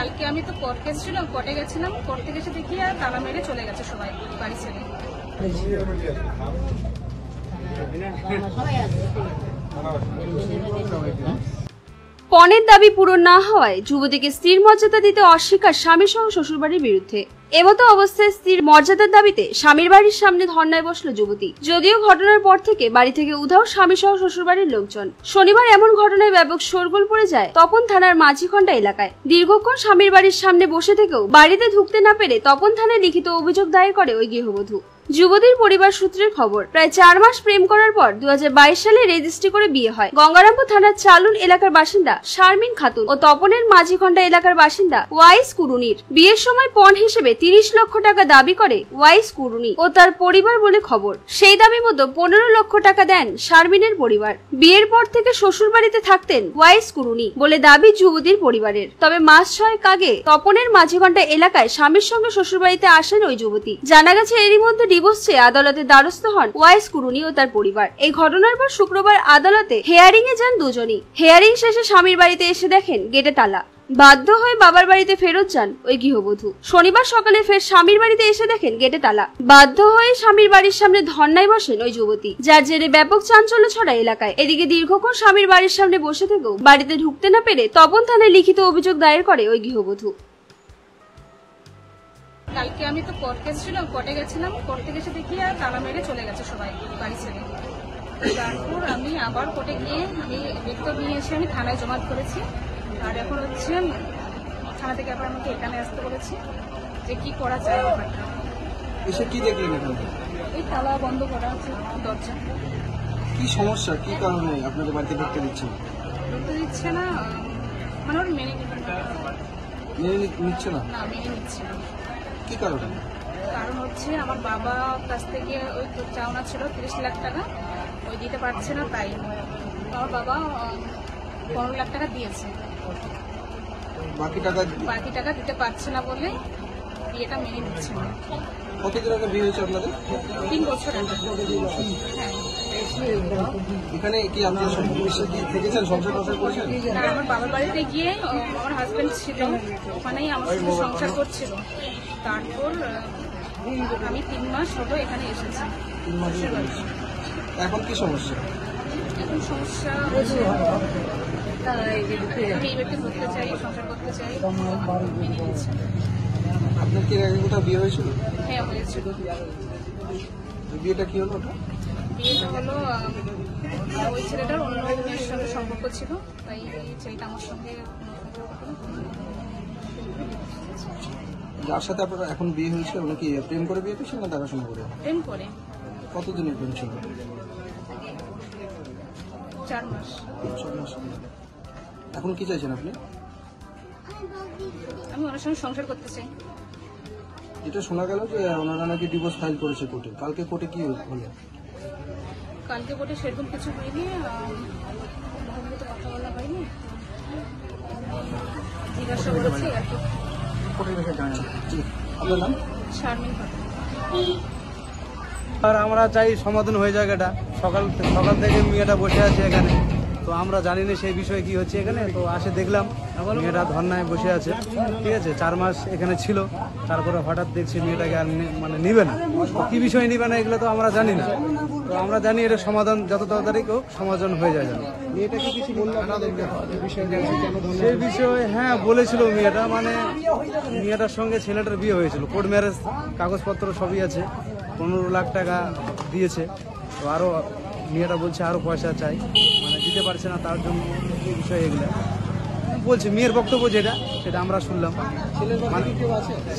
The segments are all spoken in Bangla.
কালকে আমি তো কোর্টে ছিলাম, কোর্টে গেছিলাম, কোর্ট থেকে এসে দেখি আর তালা মেরে চলে গেছে সবাই বাড়ি ছেড়ে। পণের দাবি পূরণ না হওয়ায় যুবতীকে স্ত্রীর মর্যাদা দিতে অস্বীকার স্বামী সহ শ্বশুরবাড়ির বিরুদ্ধে। এমতো অবস্থায় স্ত্রীর মর্যাদার দাবিতে স্বামীর বাড়ির সামনে ধর্নায় বসল যুবতী। যদিও ঘটনার পর থেকে বাড়ি থেকে উধাও স্বামী সহ শ্বশুরবাড়ির লোকজন। শনিবার এমন ঘটনায় ব্যাপক শোরগোল পড়ে যায় তপন থানার মাঝিখন্ডা এলাকায়। দীর্ঘক্ষণ স্বামীর বাড়ির সামনে বসে থেকেও বাড়িতে ঢুকতে না পেরে তপন থানায় লিখিত অভিযোগ দায়ের করে ওই গৃহবধূ। যুবতীর পরিবার সূত্রের খবর, প্রায় 4 মাস প্রেম করার পর 2022 সালে রেজিস্ট্রি করে বিয়ে হয়। গঙ্গারামপুর থানার চালুন এলাকার বাসিন্দা শারমিন খাতুন ও তপনের মাঝিখন্ডা এলাকার বাসিন্দা ওয়াইস কুরুনির বিয়ের সময় পণ হিসেবে 30 লক্ষ টাকা দাবি করে ওয়াইস কুরুনি ও তার পরিবার বলে খবর। সেই দাবি মতো 15 লক্ষ টাকা দেন শারমিনের পরিবার। বিয়ের পর থেকে শ্বশুর বাড়িতে থাকতেন ওয়াইস কুরুনি বলে দাবি যুবতীর পরিবারের। তবে মাস 6 আগে তপনের মাঝিখন্ডা এলাকায় স্বামীর সঙ্গে শ্বশুর বাড়িতে আসেন ওই যুবতী। জানা গেছে এরই মধ্যে ডিভোর্স চেয়ে আদালতের দ্বারস্থ হন ওয়াইস কুরুনি ও তার পরিবার। এই ঘটনার পর শুক্রবার আদালতে হিয়ারিং এ যান দুজনই। হিয়ারিং শেষে স্বামীর বাড়িতে এসে দেখেন গেটে তালা। বাধ্য হয়ে বাবার বাড়িতে ফেরত যান ওই গৃহবধূ। শনিবার সকালে ফের স্বামীর বাড়িতে এসে দেখেন গেটে তালা। বাধ্য হয়ে স্বামীর বাড়ির সামনে ধর্নায় বসেন ওই যুবতী, যার জেরে ব্যাপক চাঞ্চল্য ছড়ায় এলাকায়। এদিকে দীর্ঘক্ষণ স্বামীর বাড়ির সামনে বসে থেকেও বাড়িতে ঢুকতে না পেরে তপন থানায় লিখিত অভিযোগ দায়ের করে ওই গৃহবধূ। কালকে আমি তো কোর্টে ছিলাম, কোর্টে গেছিলাম, কোর্ট থেকে এসে দেখি আর তালা মেরে চলে গেছে সবাই বাড়ি ছেড়ে। তারপর আমি আবার কোর্টে গিয়ে আমি লিখিত নিয়ে এসে আমি থানায় জমা করেছি। আর এখন হচ্ছে থানা থেকে আবার আমাকে এখানে আসতে বলেছি যে কি করা যায়। এসে কি দেখলেন এখানে? এই তালা বন্ধ করা আছে দরজা। কি সমস্যা, কি কারণে আপনাদের বাড়িতে ঢুকতে দিচ্ছে না? ঢুকতে দিচ্ছে না মানে ওর মেনে নেবেন না। মেনে নিচ্ছে না? না, মেনে নিচ্ছে না। কি কারণে? কারণ হচ্ছে আমার বাবা কাছ থেকে ওই চাওনা ছিল 30 লাখ টাকা, ওই দিতে পারছে না, তাই আমার বাবা 15 লাখ টাকা দিয়েছে। বাকি টাকা দিতে পারছে না বলে বিয়েটা মেনে নিচ্ছে না। কতদিন আগে বিয়ে হয়েছে আপনাদের? 3 বছর আগে। হ্যাঁ। এখানে কি আপনার থেকেছেন, সংসার করেছেন? আমার বাবার বাড়িতে গিয়ে আমার হাজবেন্ড ছিল, ওখানেই আমার সাথে সংসার করছিল। তারপর আমি 3 মাস হলো এখানে এসেছি। 3 মাস। এখন কি সমস্যা? এখন সমস্যা হচ্ছে আমি এই ব্যক্তি করতে চাই, সংসার করতে চাই, মেনে নিচ্ছে। আপনার কি আগে কোথাও বিয়ে হয়েছিল? হ্যাঁ, হয়েছিল। বিয়েটা কি হলো? বিয়েটা হলো ওই ছেলেটার অন্য মেয়ের সঙ্গে সম্পর্ক ছিল, তাই এই ছেলেটা আমার সঙ্গে যার সাথে আপনারা এখন বিয়ে হয়েছে উনি কি প্রেম করে বিয়ে করছেন না দেখাশোনা করে? প্রেম করে। কতদিনের প্রেম ছিল? 4 মাস। এখন কি চাইছেন আপনি? আমি ওনার সঙ্গে সংসার করতে চাই। এটা শোনা গেল যে ওনারা নাকি ডিভোর্স ফাইল করেছে কোর্টে। কালকে কোর্টে কি হলো? কালকে কোর্টে সেরকম কিছু হয়নি, কথা বলা হয়নি, জিজ্ঞাসা করেছি আর কি। আপনার নাম? শারমিন খাতুন। আর আমরা চাই সমাধান হয়ে জায়গাটা। সকাল থেকে মেয়েটা বসে আছে এখানে, তো আমরা জানি না সেই বিষয়ে কি হচ্ছে এখানে। তো আসে দেখলাম মেয়েটা ধর্নায় বসে আছে, ঠিক আছে। 4 মাস এখানে ছিল, তারপরে হঠাৎ দেখছি মেয়েটাকে আর মানে নিবে না। কি বিষয় নিবে না এগুলো তো আমরা জানি না। তো আমরা জানি এটা সমাধান যত তাড়াতাড়ি হোক সমাধান হয়ে যায়। মেয়েটাকে কিছু বললো সেই বিষয়ে? হ্যাঁ বলেছিল মেয়েটা, মানে মেয়েটার সঙ্গে ছেলেটার বিয়ে হয়েছিল, কোর্ট ম্যারেজ, কাগজপত্র সবই আছে। 15 লাখ টাকা দিয়েছে। তো আরও মেয়েটা বলছে আরও পয়সা চাই, মানে দিতে পারছে না, তার জন্য এই বিষয়ে এগুলো বলছে। মেয়ের বক্তব্য সেটা আমরা শুনলাম।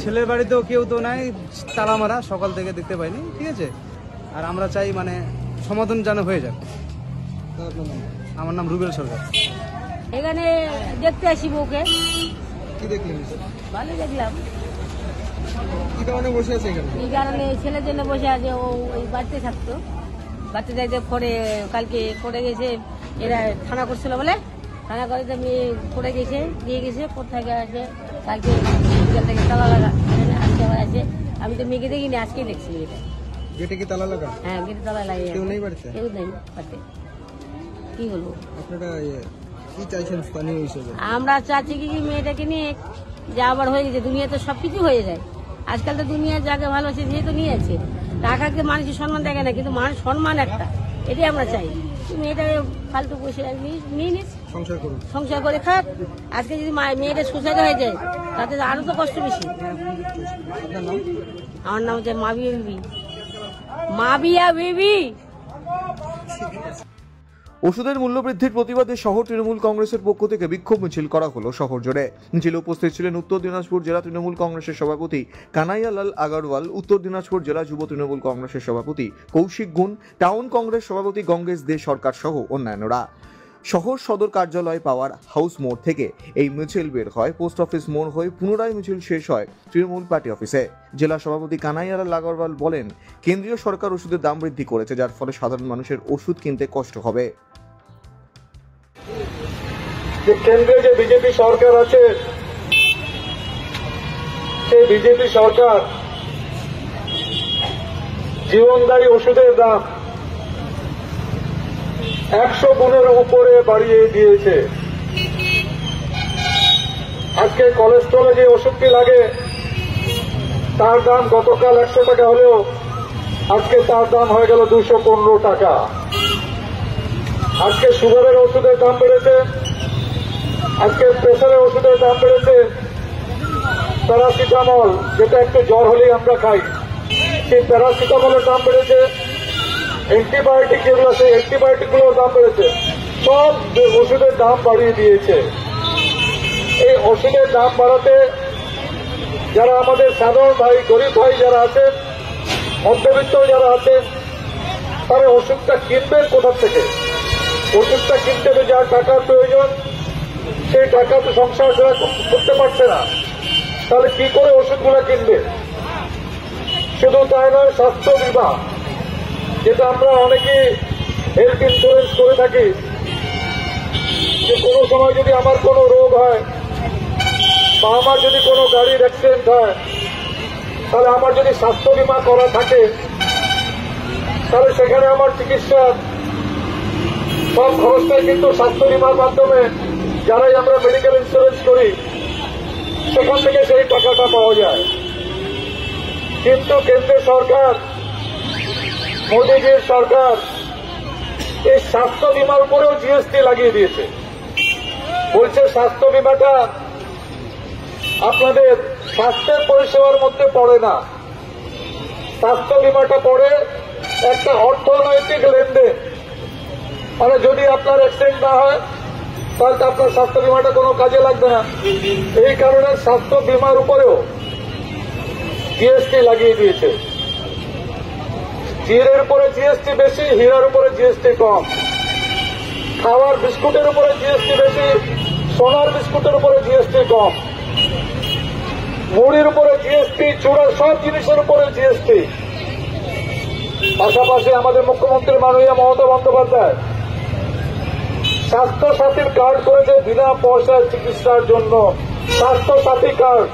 ছেলের বাড়িতেও কেউ তো নাই, তালা মারা, সকাল থেকে দেখতে পাইনি, ঠিক আছে। আর আমরা চাই মানে সমাধান যেন হয়ে যাক। আমার নাম রুবেল সরকার। এখানে দেখতে আসি বউকে। কি দেখলেন? ভালো দেখলাম। কি কারণে বসে আছে এখানে? এই কারণে ছেলের জন্য বসে আছে। ও ওই বাড়িতে থাকতো, বাড়িতে যাইতে করে কালকে করে গেছে। এরা থানা করছিল বলে থানা করে মেয়ে করে গেছে, দিয়ে গেছে। কোর্ট থেকে আসে কালকে বিকাল থেকে তালা লাগা, আজকে আবার আসে। আমি তো মেয়েকে দেখিনি, আজকেই দেখছি মেয়েটা। গেটে কি তালা লাগা? হ্যাঁ, গেটে তালা লাগিয়ে। কেউ নেই বাড়িতে? কেউ নেই বাড়িতে। কি হলো? আপনারা কি চাইছেন স্থানীয় হিসেবে? আমরা চাচ্ছি কি মেয়েটাকে নিয়ে যে আবার হয়ে গেছে, দুনিয়াতে সবকিছু হয়ে যায়। আজকাল তো দুনিয়া যাকে ভালোবাসে সে তো নিয়েছে, টাকাকে মানুষের সম্মান দেখে না, কিন্তু মানুষ সম্মান একটা, এটাই আমরা চাই। মেয়েটাকে ফালতু বসে নিয়ে নিস, সংসার করুন। সংসার করে খাক। আজকে যদি মেয়েটা সুসাইড হয়ে যায় তাতে আরো তো কষ্ট বেশি। আপনার নাম? আমার নাম হচ্ছে মাবিয়া বিবি। মাবিয়া বিবি। ওষুধের মূল্য বৃদ্ধির প্রতিবাদে শহর তৃণমূল কংগ্রেসের পক্ষ থেকে বিক্ষোভ মিছিল করা হলো শহর জুড়ে। মিছিলে উপস্থিত ছিলেন উত্তর দিনাজপুর জেলা তৃণমূল কংগ্রেসের সভাপতি কানাইয়ালাল আগরওয়াল, উত্তর দিনাজপুর জেলা যুব তৃণমূল কংগ্রেসের সভাপতি কৌশিক গুণ, টাউন কংগ্রেস সভাপতি গঙ্গেশ দে সরকার সহ অন্যান্যরা। শহর সদর কার্যালয় পাওয়ার হাউস মোড় থেকে এই মিছিল বের হয় পোস্ট অফিস মোড় হয়ে পুনরায় মিছিল শেষ হয় তৃণমূল পার্টি অফিসে। জেলা সভাপতি কানাইয়ালাল আগরওয়াল বলেন, কেন্দ্রীয় সরকার ওষুধের দাম বৃদ্ধি করেছে, যার ফলে সাধারণ মানুষের ওষুধ কিনতে কষ্ট হবে। যে কেন্দ্রে যে বিজেপি সরকার আছে, সেই বিজেপি সরকার জীবনদায়ী ওষুধের দাম 100 গুণের উপরে বাড়িয়ে দিয়েছে। আজকে কোলেস্ট্রলে যে ওষুধটি লাগে তার দাম গতকাল 100 টাকা হলেও আজকে তার দাম হয়ে গেল 215 টাকা। আজকে সুগারের ওষুধের দাম বেড়েছে, আজকে প্রেসারের ওষুধের দাম বেড়েছে। প্যারাসিটামল, যেটা একটু জ্বর হলেই আমরা খাই, সেই প্যারাসিটামলের দাম বেড়েছে। অ্যান্টিবায়োটিক যেগুলো আছে, অ্যান্টিবায়োটিক গুলোর দাম বেড়েছে। সব ওষুধের দাম বাড়িয়ে দিয়েছে। এই ওষুধের দাম বাড়াতে যারা আমাদের সাধারণ ভাই, গরিব ভাই যারা আছেন, মধ্যবিত্ত যারা আছেন, তারা ওষুধটা কিনবেন কোথা থেকে? ওষুধটা কিনতে হবে যার টাকার প্রয়োজন, সেই টাকা তো সংসার করতে পারছে না, তাহলে কি করে ওষুধগুলো কিনবে? শুধু তাই নয়, স্বাস্থ্য বীমা, যেটা আমরা অনেকে হেলথ ইন্স্যুরেন্স করে থাকি, যে কোনো সময় যদি আমার কোনো রোগ হয় বা আমার যদি কোনো গাড়ির অ্যাক্সিডেন্ট হয়, তাহলে আমার যদি স্বাস্থ্য বীমা করা থাকে, তাহলে সেখানে আমার চিকিৎসার সব খরচটাই কিন্তু স্বাস্থ্য বীমার মাধ্যমে, যারাই আমরা মেডিকেল ইন্স্যুরেন্স করি, সেখান থেকে সেই টাকাটা পাওয়া যায়। কিন্তু কেন্দ্রের সরকার, মোদীজির সরকার এই স্বাস্থ্য বীমার উপরেও জিএসটি লাগিয়ে দিয়েছে। বলছে স্বাস্থ্য বীমাটা আপনাদের স্বাস্থ্যের পরিষেবার মধ্যে পড়ে না, স্বাস্থ্য বীমাটা পড়ে একটা অর্থনৈতিক লেনদেন। মানে যদি আপনার অ্যাক্সিডেন্ট না হয় তাহলে আপনার স্বাস্থ্য বীমাটা কোনো কাজে লাগবে না। এই কারণে স্বাস্থ্য বীমার উপরেও জিএসটি লাগিয়ে দিয়েছে। জিরের উপরে জিএসটি বেশি, হীরার উপরে জিএসটি কম। খাওয়ার বিস্কুটের উপরে জিএসটি বেশি, সোনার বিস্কুটের উপরে জিএসটি কম। মুড়ির উপরে জিএসটি, চূড়ার সব জিনিসের উপরে জিএসটি। পাশাপাশি আমাদের মুখ্যমন্ত্রী মাননীয় মমতা বন্দ্যোপাধ্যায় স্বাস্থ্য সাথীর কার্ড করেছে বিনা পয়সায় চিকিৎসার জন্য। স্বাস্থ্য সাথী কার্ড,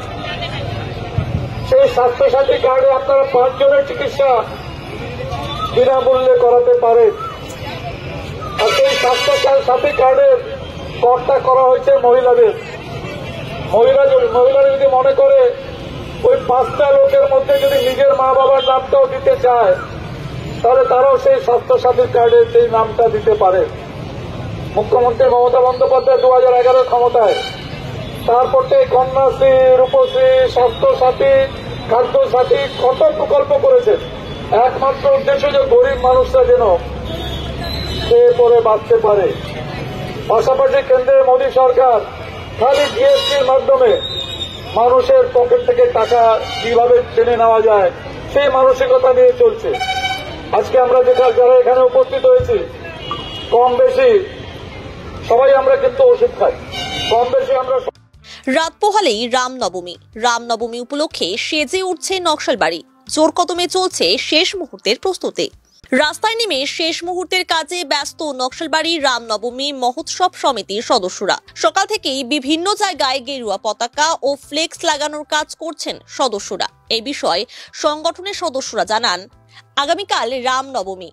সেই স্বাস্থ্য সাথী কার্ডে আপনারা 5 জনের চিকিৎসা বিনামূল্যে করাতে পারেন। আর সেই স্বাস্থ্য সাথী কার্ডের করটা করা হয়েছে মহিলাদের। মহিলারা যদি মনে করে ওই 5টা লোকের মধ্যে যদি নিজের মা বাবার নামটাও দিতে চায়, তাহলে তারাও সেই স্বাস্থ্য সাথী কার্ডে সেই নামটা দিতে পারে। মুখ্যমন্ত্রী মমতা বন্দ্যোপাধ্যায় 2011 ক্ষমতায়, তারপর থেকে কন্যাশ্রী, রূপশ্রী, স্বাস্থ্য সাথী, খাদ্য সাথী, কত প্রকল্প করেছেন। একমাত্র উদ্দেশ্য যে গরিব মানুষরা যেন এরপরে বাঁচতে পারে। পাশাপাশি কেন্দ্রের মোদী সরকার খালি জিএসটির মাধ্যমে মানুষের পকেট থেকে টাকা কিভাবে টেনে নেওয়া যায় সেই মানসিকতা নিয়ে চলছে। আজকে আমরা যারা এখানে উপস্থিত হয়েছি, কম বেশি সবাই আমরা কিন্তু ওষুধ খাই, কম বেশি আমরা। রাত পোহালেই রামনবমী উপলক্ষে সেজে উঠছে নকশালবাড়ি। জোর কদমে চলছে শেষ মুহূর্তের প্রস্তুতি। রাস্তায় নেমে শেষ মুহূর্তের কাজে ব্যস্ত নকশালবাড়ি রামনবমী মহোৎসব সমিতির সদস্যরা। সকাল থেকেই বিভিন্ন জায়গায় গেরুয়া পতাকা ও ফ্লেক্স লাগানোর কাজ করছেন সদস্যরা। এই বিষয়ে সংগঠনের সদস্যরা জানান, আগামীকাল রামনবমী,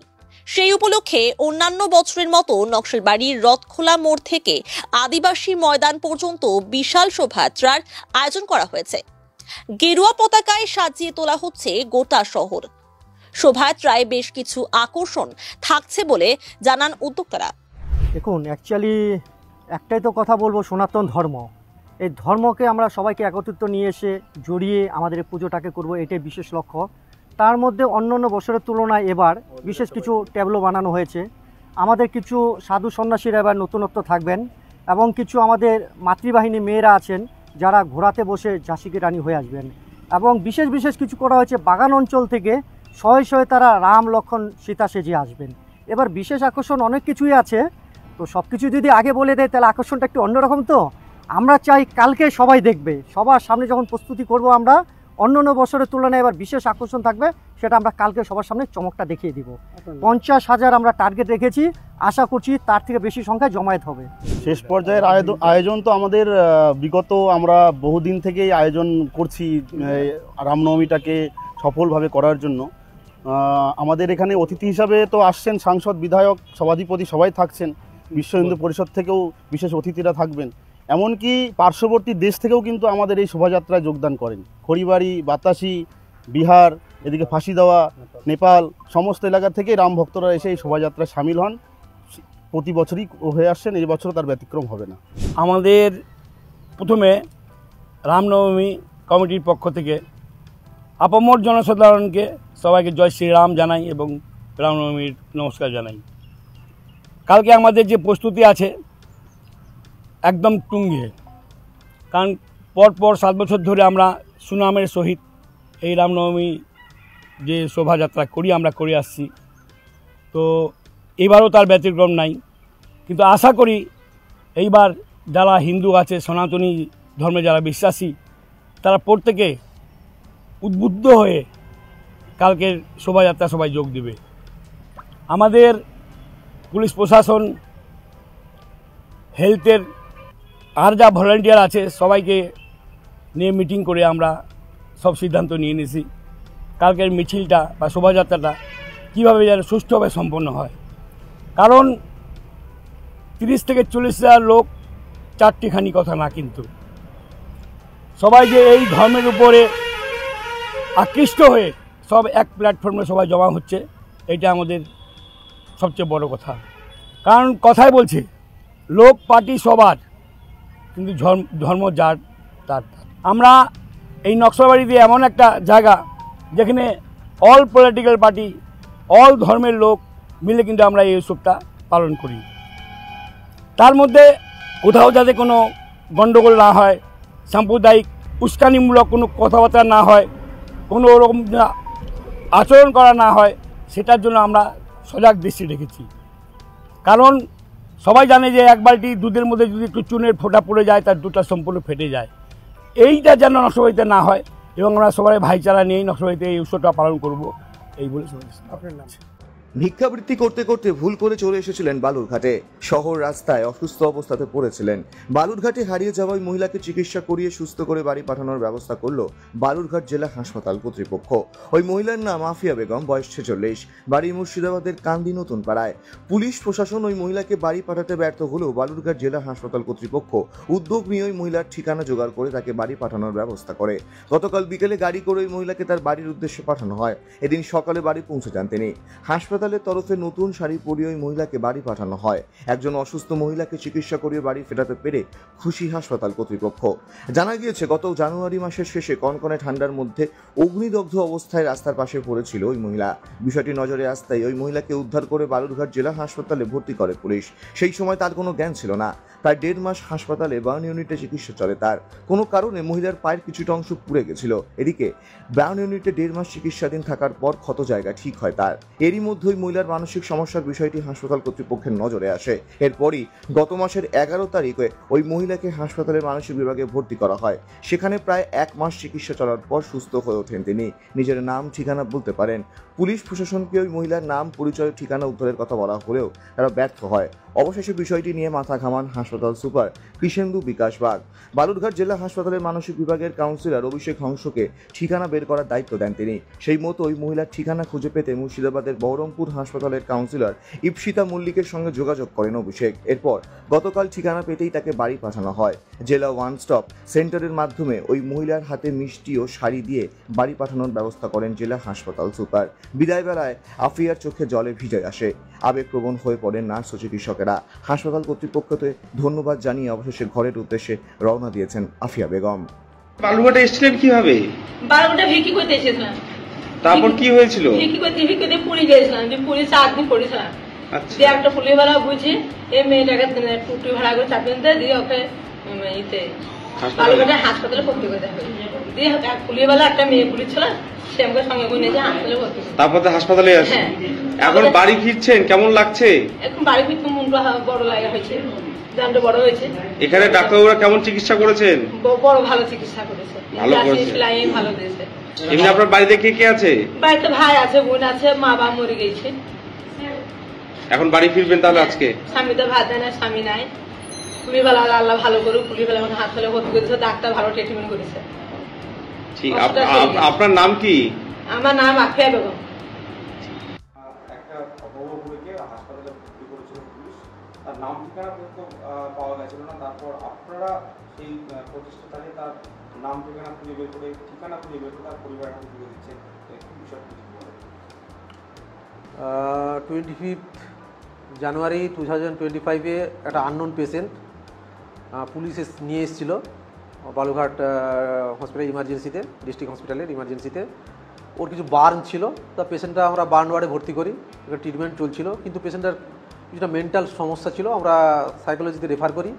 সেই উপলক্ষে অন্যান্য বছরের মতো নকশালবাড়ির রথখোলা মোড় থেকে আদিবাসী ময়দান পর্যন্ত বিশাল শোভাযাত্রার আয়োজন করা হয়েছে। গেরুয়া পতাকায় সাজিয়ে তোলা হচ্ছে গোটা শহর। শোভাযাত্রায় বেশ কিছু আকর্ষণ থাকছে বলে জানান উদ্যোক্তারা। দেখুন, অ্যাকচুয়ালি একটাই তো কথা বলবো, সনাতন ধর্ম, এই ধর্মকে আমরা সবাইকে একত্রিত নিয়ে এসে জড়িয়ে আমাদের এই পুজোটাকে করবো, এটাই বিশেষ লক্ষ্য। তার মধ্যে অন্যান্য বছরের তুলনায় এবার বিশেষ কিছু ট্যাবলো বানানো হয়েছে। আমাদের কিছু সাধু সন্ন্যাসীরা এবার নতুনত্ব থাকবেন এবং কিছু আমাদের মাতৃবাহিনী মেয়েরা আছেন যারা ঘোড়াতে বসে ঝাঁসিকে রানী হয়ে আসবেন, এবং বিশেষ বিশেষ কিছু করা হয়েছে বাগান অঞ্চল থেকে শয়ে শয়ে তারা রাম লক্ষ্মণ সীতা সেজে আসবেন। এবার বিশেষ আকর্ষণ অনেক কিছুই আছে, তো সব কিছু যদি আগে বলে দেয় তাহলে আকর্ষণটা একটু অন্যরকম। তো আমরা চাই কালকে সবাই দেখবে, সবার সামনে যখন প্রস্তুতি করব আমরা, অন্যান্য বছরের তুলনায় এবার বিশেষ আকর্ষণ থাকবে, সেটা আমরা কালকে সবার সামনে চমকটা দেখিয়ে দিব। 50,000 আমরা টার্গেট রেখেছি, আশা করছি তার থেকে বেশি সংখ্যায় জমায়েত হবে। শেষ পর্যায়ের আয়োজন তো আমাদের বিগত আমরা বহুদিন থেকেই আয়োজন করছি রামনবমীটাকে সফলভাবে করার জন্য। আমাদের এখানে অতিথি হিসাবে তো আসছেন সাংসদ, বিধায়ক, সভাধিপতি সবাই থাকছেন, বিশ্ব হিন্দু পরিষদ থেকেও বিশেষ অতিথিরা থাকবেন, এমনকি পার্শ্ববর্তী দেশ থেকেও কিন্তু আমাদের এই শোভাযাত্রায় যোগদান করেন। খড়িবাড়ি, বাতাসি, বিহার, এদিকে ফাঁসি দেওয়া, নেপাল, সমস্ত এলাকা থেকে রাম ভক্তরা এসে এই শোভাযাত্রায় সামিল হন। প্রতি বছরই হয়ে আসছেন, এই বছরও তার ব্যতিক্রম হবে না। আমাদের প্রথমে রামনবমী কমিটির পক্ষ থেকে আপামর জনসাধারণকে সবাইকে জয় শ্রীরাম জানাই এবং রামনবমীর নমস্কার জানাই। কালকে আমাদের যে প্রস্তুতি আছে একদম তুঙ্গে, কারণ পরপর 7 বছর ধরে আমরা সুনামের সহিত এই রামনবমী যে শোভাযাত্রা আমরা করে আসছি, তো এবারও তার ব্যতিক্রম নাই। কিন্তু আশা করি এইবার যারা হিন্দু আছে, সনাতনী ধর্মে যারা বিশ্বাসী, তারা প্রত্যেকে উদ্বুদ্ধ হয়ে কালকের শোভাযাত্রা সবাই যোগ দেবে। আমাদের পুলিশ প্রশাসন, হেলথের আর যা ভলান্টিয়ার আছে সবাইকে নিয়ে মিটিং করে আমরা সব সিদ্ধান্ত নিয়ে নিয়েছি কালকের মিছিলটা বা শোভাযাত্রাটা কীভাবে যেন সুষ্ঠুভাবে সম্পন্ন হয়। কারণ 30 থেকে 40,000 লোক চারটিখানি কথা না, কিন্তু সবাই যে এই ধর্মের উপরে আকৃষ্ট হয়ে সব এক প্ল্যাটফর্মে সবাই জমা হচ্ছে, এটা আমাদের সবচেয়ে বড় কথা। কারণ কথাই বলছে, লোক পার্টি সবার, কিন্তু ধর্ম যার তার। আমরা এই নকশালবাড়িতে এমন একটা জায়গা যেখানে অল পলিটিক্যাল পার্টি, অল ধর্মের লোক মিলে কিন্তু আমরা এই উৎসবটা পালন করি। তার মধ্যে কোথাও যাতে কোনো গণ্ডগোল না হয়, সাম্প্রদায়িক উস্কানিমূলক কোনো কথাবার্তা না হয়, কোনো রকম আচরণ করা না হয়, সেটার জন্য আমরা সজাগ দৃষ্টি রেখেছি। কারণ সবাই জানে যে এক বালতি দুধের মধ্যে যদি একটু চুনের ফোঁটা পড়ে যায় তার দুধটা সম্পূর্ণ ফেটে যায়। এইটা যেন নকশালবাড়িতে না হয় এবং আমরা সবাই ভাইচারা নিয়েই নকশালবাড়িতে এই উৎসবটা পালন করব, এই বলে আপনার নাম। ভিক্ষাবৃত্তি করতে করতে ভুল করে চলে এসেছিলেন বালুরঘাটে। শহর রাস্তায় অসুস্থ অবস্থাতে পড়েছিলেন। বালুরঘাটে হারিয়ে যাওয়া ওই মহিলাকে চিকিৎসা করিয়ে সুস্থ করে বাড়ি পাঠানোর ব্যবস্থা করলো বালুরঘাট জেলা হাসপাতাল কর্তৃপক্ষ। ওই মহিলার নাম আফিয়া বেগম, বয়স 46, বাড়ি মুর্শিদাবাদের কান্দি নতুন পাড়ায়। পুলিশ প্রশাসন ওই মহিলাকে বাড়ি পাঠাতে ব্যর্থ হলেও বালুরঘাট জেলা হাসপাতাল কর্তৃপক্ষ উদ্যোগ নিয়ে ওই মহিলার ঠিকানা জোগাড় করে তাকে বাড়ি পাঠানোর ব্যবস্থা করে। গতকাল বিকেলে গাড়ি করে ওই মহিলাকে তার বাড়ির উদ্দেশ্যে পাঠানো হয়। এদিন সকালে বাড়ি পৌঁছে যান তিনি। হাসপাতালের তরফে নতুন শাড়ি পরিয়ে ওই মহিলাকে বাড়ি পাঠানো হয়। একজন অসুস্থ মহিলাকে চিকিৎসা করিয়ে বাড়ি ফেরাতে পেরে খুশি হাসপাতাল কর্তৃপক্ষ। জানা গিয়েছে গত জানুয়ারি মাসের শেষে কনকনে ঠান্ডার মধ্যে অগ্নিদগ্ধ অবস্থায় রাস্তার পাশে পড়েছিল ওই মহিলা। বিষয়টি নজরে আসতেই ওই মহিলাকে উদ্ধার করে বালুরঘাট জেলা হাসপাতালে ভর্তি করে পুলিশ। সেই সময় তার কোনো জ্ঞান ছিল না। প্রায় 1.5 মাস হাসপাতালে বার্ন ইউনিটে চিকিৎসা চলে তার। কোনো কারণে মহিলার পায়ের কিছুটা অংশ পুড়ে গেছিল। এদিকে বার্ন ইউনিটে 1.5 মাস চিকিৎসাধীন থাকার পর ক্ষত জায়গা ঠিক হয় তার। এরই মধ্যে ওই মহিলার মানসিক সমস্যার বিষয়টি হাসপাতাল কর্তৃপক্ষের নজরে আসে। এরপরই গত মাসের 11 তারিখে ওই মহিলাকে হাসপাতালের মানসিক বিভাগে ভর্তি করা হয়। সেখানে প্রায় 1 মাস চিকিৎসা চলার পর সুস্থ হয়ে ওঠেন তিনি। নিজের নাম ঠিকানা বলতে পারেন। পুলিশ প্রশাসনকে ওই মহিলার নাম, পরিচয়, ঠিকানা উদ্ধারের কথা বলা হলেও তারা ব্যর্থ হয়। অবশেষে বিষয়টি নিয়ে মাথা ঘামান হাসপাতাল সুপার কৃষেন্দু বিকাশ বাগ। বালুরঘাট জেলা হাসপাতালের মানসিক বিভাগের কাউন্সিলর অভিষেক হংসকে ঠিকানা বের করার দায়িত্ব দেন তিনি। সেই মতো ওই মহিলার ঠিকানা খুঁজে পেতে মুর্শিদাবাদের বহরমপুর হাসপাতালের কাউন্সিলর ইপসিতা মল্লিকের সঙ্গে যোগাযোগ করেন অভিষেক। এরপর গতকাল ঠিকানা পেতেই তাকে বাড়ি পাঠানো হয়। জেলা ওয়ান স্টপ সেন্টারের মাধ্যমে ওই মহিলার হাতে মিষ্টি ও শাড়ি দিয়ে বাড়ি পাঠানোর ব্যবস্থা করেন জেলা হাসপাতাল সুপার। বিদায় বেলায় আফিয়ার চোখে জলে ভিজে আসে। আবেগপ্রবণ হয়ে পড়েন নার্স ও চিকিৎসকেরা। হাসপাতাল কর্তৃপক্ষকে ধন্যবাদ জানিয়ে অবশেষে ঘরের উদ্দেশ্যে রওনা দিয়েছেন আফিয়া বেগম। বালুঘাটে এসেছিলেন কিভাবে? বারোটা ভিকি করতে এসেছিলাম। তারপর কি হয়েছিল? ভিকি করতে পুরী গেছিলাম, যে পুরী 4 দিন পড়েছিলাম। দিয়ে একটা পুলিশওয়ালা বুঝে এই মেয়েটাকে টুটি ভাড়া করে চাপিয়ে দিয়ে ওকে বালুঘাটে হাসপাতালে ভর্তি করতে হবে। দিয়ে পুলিশওয়ালা একটা মেয়ে পুলিশ ছিল, সে আমাকে সঙ্গে করে নিয়ে হাসপাতালে ভর্তি করে। তারপর তো হাসপাতালে আসেন। এখন বাড়ি ফিরছেন, কেমন লাগছে? এখন বাড়ি ফিরতে মনটা বড় লাগা হয়েছে, দামটা বড় হয়েছে। এখানে ডাক্তারবাবুরা কেমন চিকিৎসা করেছেন? বড় ভালো চিকিৎসা করেছে, ভালো করেছে, ভালো দিয়েছে। এমনি আপনার বাড়িতে কে কে আছে? বাড়িতে ভাই আছে, বোন আছে, মা বাবা মরে গেছে। এখন বাড়ি ফিরবেন তাহলে আজকে? স্বামী তো ভাত দেয় না, স্বামী নাই। পুলিশওয়ালা আল্লাহ ভালো করুক, পুলিশওয়ালা এখন হাসপাতালে ভর্তি করেছে, ডাক্তার ভালো ট্রিটমেন্ট করেছে। ঠিক, আপনার নাম কি? আমার নাম আফিয়া বেগম। নাম ঠিকানা কিন্তু পাওয়া গেছিল না। তারপর আপনারা সেই প্রতিষ্ঠানে তার নাম ঠিকানা খুঁজে বের করে, ঠিকানা খুঁজে বের করে তার পরিবারকে তুলে দিচ্ছেন। 25 জানুয়ারি 2025-এ একটা আননোন পেশেন্ট পুলিশ নিয়ে এসেছিল বালুঘাট হসপিটাল ইমার্জেন্সিতে, ডিস্ট্রিক্ট হসপিটালের ইমার্জেন্সিতে। ওর কিছু বার্ন ছিল, তা পেশেন্টটা আমরা বার্ন ওয়ার্ডে ভর্তি করি, একটা ট্রিটমেন্ট চলছিল। কিন্তু পেশেন্টটার কিছুটা মেন্টাল সমস্যা ছিল, আমরা সাইকোলজিতে রেফার করি,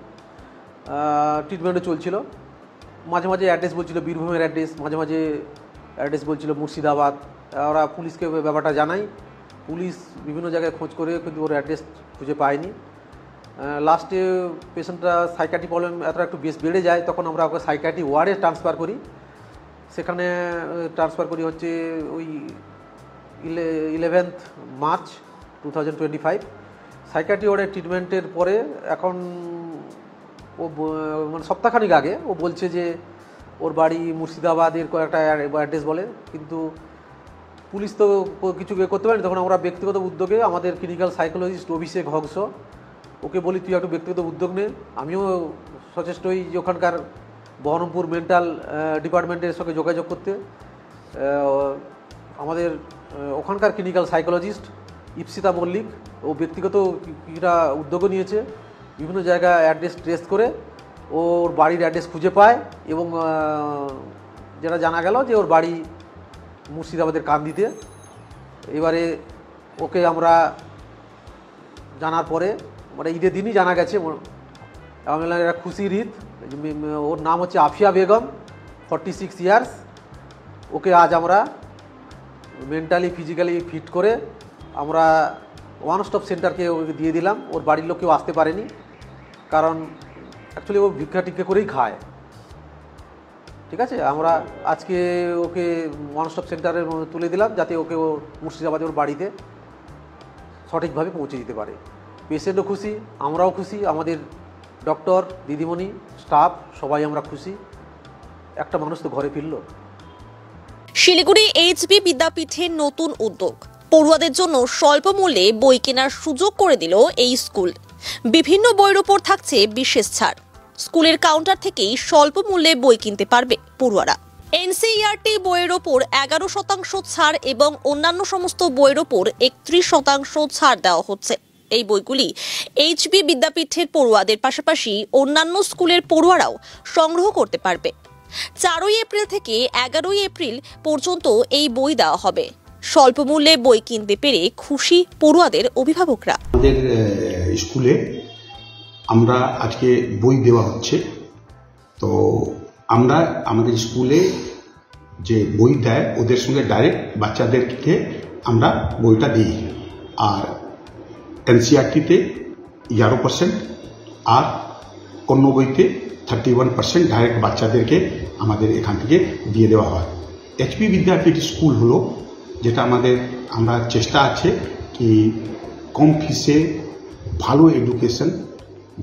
ট্রিটমেন্টও চলছিল। মাঝে মাঝে অ্যাড্রেস বলছিল বীরভূমের অ্যাড্রেস, মাঝে মাঝে অ্যাড্রেস বলছিল মুর্শিদাবাদ। আমরা পুলিশকে ব্যাপারটা জানাই, পুলিশ বিভিন্ন জায়গায় খোঁজ করে কিন্তু ওর অ্যাড্রেস খুঁজে পায়নি। লাস্টে পেশেন্টটা সাইকাট্রি প্রবলেম এতটা একটু বেড়ে যায়, তখন আমরা ওকে সাইকাট্রি ওয়ার্ডে ট্রান্সফার করি। সেখানে ট্রান্সফার করি হচ্ছে ওই 11 মার্চ 2025। সাইকাট্রি ওয়ার্ডের ট্রিটমেন্টের পরে এখন ও মানে সপ্তাহখানিক আগে ও বলছে যে ওর বাড়ি মুর্শিদাবাদের কয়েকটা অ্যাড্রেস বলে, কিন্তু পুলিশ তো কিছু করতে পারেনি। তখন আমরা ব্যক্তিগত উদ্যোগে আমাদের ক্লিনিক্যাল সাইকোলজিস্ট অভিষেক হংস, ওকে বলি তুই একটু ব্যক্তিগত উদ্যোগ নে। আমিও সচেষ্ট হই যে ওখানকার বহরমপুর মেন্টাল ডিপার্টমেন্টের সঙ্গে যোগাযোগ করতে। আমাদের ওখানকার ক্লিনিক্যাল সাইকোলজিস্ট ইপসিতা মল্লিক ও ব্যক্তিগত কিছুটা উদ্যোগও নিয়েছে, বিভিন্ন জায়গায় অ্যাড্রেস ট্রেস করে ওর বাড়ির অ্যাড্রেস খুঁজে পায়। এবং যেটা জানা গেল যে ওর বাড়ি মুর্শিদাবাদের কান্দিতে। এবারে ওকে আমরা জানার পরে মানে ঈদের দিনই জানা গেছে, আমাদের একটা খুশির ঈদ। ওর নাম হচ্ছে আফিয়া বেগম, 46 ইয়ার্স। ওকে আজ আমরা মেন্টালি ফিজিক্যালি ফিট করে আমরা ওয়ান স্টপ সেন্টারকে ওকে দিয়ে দিলাম। ওর বাড়ির লোক কেউ আসতে পারেনি, কারণ অ্যাকচুয়ালি ও ভিক্ষা টিক্ষা করেই খায়। ঠিক আছে, আমরা আজকে ওকে ওয়ান স্টপ সেন্টারে তুলে দিলাম, যাতে ওকে ও মুর্শিদাবাদে ওর বাড়িতে সঠিকভাবে পৌঁছে দিতে পারে। পেশেন্টও খুশি, আমরাও খুশি, আমাদের ডক্টর, দিদিমণি, স্টাফ সবাই আমরা খুশি। একটা মানুষ তো ঘরে ফিরল। শিলিগুড়ি এইচবি বিদ্যাপীঠের নতুন উদ্যোগ, পড়ুয়াদের জন্য স্বল্প মূল্যে বই কেনার সুযোগ করে দিল এই স্কুল। বিভিন্ন বইয়ের উপর থাকছে বিশেষ ছাড়। স্কুলের কাউন্টার থেকেই স্বল্প মূল্যে বই কিনতে পারবে পড়ুয়ারা। এনসিইআরটি বইয়ের ওপর 11% ছাড় এবং অন্যান্য সমস্ত বইয়ের ওপর 31% ছাড় দেওয়া হচ্ছে। এই বইগুলি এইচবি বিদ্যাপীঠের পড়ুয়াদের পাশাপাশি অন্যান্য স্কুলের পড়ুয়ারাও সংগ্রহ করতে পারবে। 4 এপ্রিল থেকে 11 এপ্রিল পর্যন্ত এই বই দেওয়া হবে। স্বল্প মূল্যে বই কিনতে পেরে খুশি পড়ুয়াদের অভিভাবকরা। আমাদের স্কুলে আমরা আজকে বই দেওয়া হচ্ছে, তো আমরা আমাদের স্কুলে যে বই দেয় ওদের সঙ্গে ডাইরেক্ট বাচ্চাদেরকে আমরা বইটা দিই। আর এনসিইআরটিতে 11% আর অন্য বইতে 31% ডাইরেক্ট বাচ্চাদেরকে আমাদের এখান থেকে দিয়ে দেওয়া হয়। এইচপি বিদ্যাপীঠ স্কুল হলো যেটা আমরা চেষ্টা আছে কি কম ফিসে ভালো এডুকেশন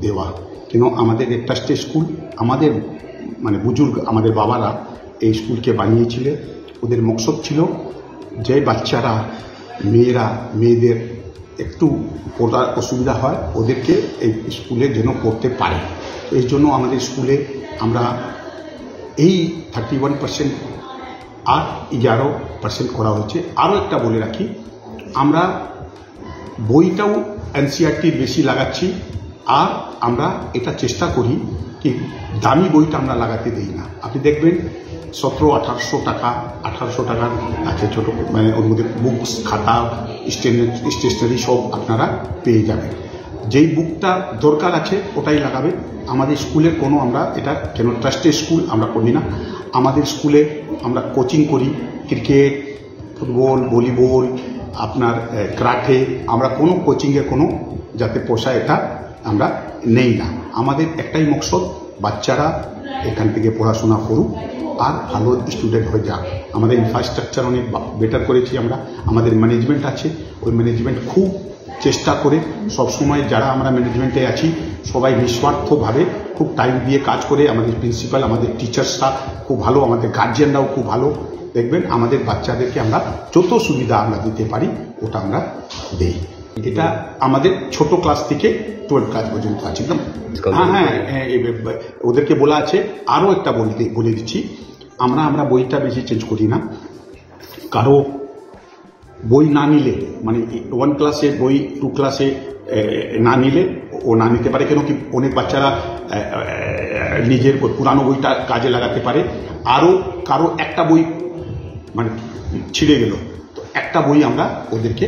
দেওয়া। কেন আমাদের একটা স্কুল, আমাদের মানে বুজুর্গ, আমাদের বাবারা এই স্কুলকে বানিয়েছিলেন। ওদের মকসদ ছিল যে বাচ্চারা, মেয়েদের একটু পড়ার অসুবিধা হয়, ওদেরকে এই স্কুলে যেন পড়তে পারে। এই জন্য আমাদের স্কুলে আমরা এই 31% আর 11% করা হচ্ছে। আরও একটা বলে রাখি, আমরা বইটাও এনসিইআরটির বেশি লাগাচ্ছি, আর আমরা এটা চেষ্টা করি কি দামি বইটা আমরা লাগাতে দিই না। আপনি দেখবেন 1700-1800 টাকা, 1800 টাকার আছে ছোটো, মানে ওর মধ্যে বুকস, খাতা, স্টেশনারি সব আপনারা পেয়ে যাবেন। যেই বুকটা দরকার আছে ওটাই লাগাবে। আমাদের স্কুলের কোনো, আমরা এটা কেন ট্রাস্টেড স্কুল আমরা করি না। আমাদের স্কুলে আমরা কোচিং করি, ক্রিকেট, ফুটবল, ভলিবল, আপনার ক্রাটে, আমরা কোনো কোচিংয়ের কোনো যাতে পয়সা এটা আমরা নেই না। আমাদের একটাই মকসদ, বাচ্চারা এখান থেকে পড়াশোনা করুক আর ভালো স্টুডেন্ট হয়ে যাক। আমাদের ইনফ্রাস্ট্রাকচার অনেক বেটার করেছি আমরা। আমাদের ম্যানেজমেন্ট আছে, ওই ম্যানেজমেন্ট খুব চেষ্টা করে সবসময়, যারা আমরা ম্যানেজমেন্টে আছি সবাই নিঃস্বার্থভাবে খুব টাইম দিয়ে কাজ করে। আমাদের প্রিন্সিপাল, আমাদের টিচার্সরা খুব ভালো, আমাদের গার্জিয়ানরাও খুব ভালো। দেখবেন আমাদের বাচ্চাদেরকে আমরা যত সুবিধা আমরা দিতে পারি ওটা আমরা দেই। এটা আমাদের ছোট ক্লাস থেকে 12 ক্লাস পর্যন্ত আছে একদম। হ্যাঁ, ওদেরকে বলা আছে। আরও একটা বলে দিচ্ছি, আমরা বইটা বেশি চেঞ্জ করি না। কারো বই না নিলে, মানে 1 ক্লাসে বই 2 ক্লাসে না নিলে ও না নিতে পারে। কেন কি অনেক বাচ্চারা নিজের পুরানো বইটা কাজে লাগাতে পারে। আরও কারো একটা বই মানে ছিঁড়ে গেল, তো একটা বই আমরা ওদেরকে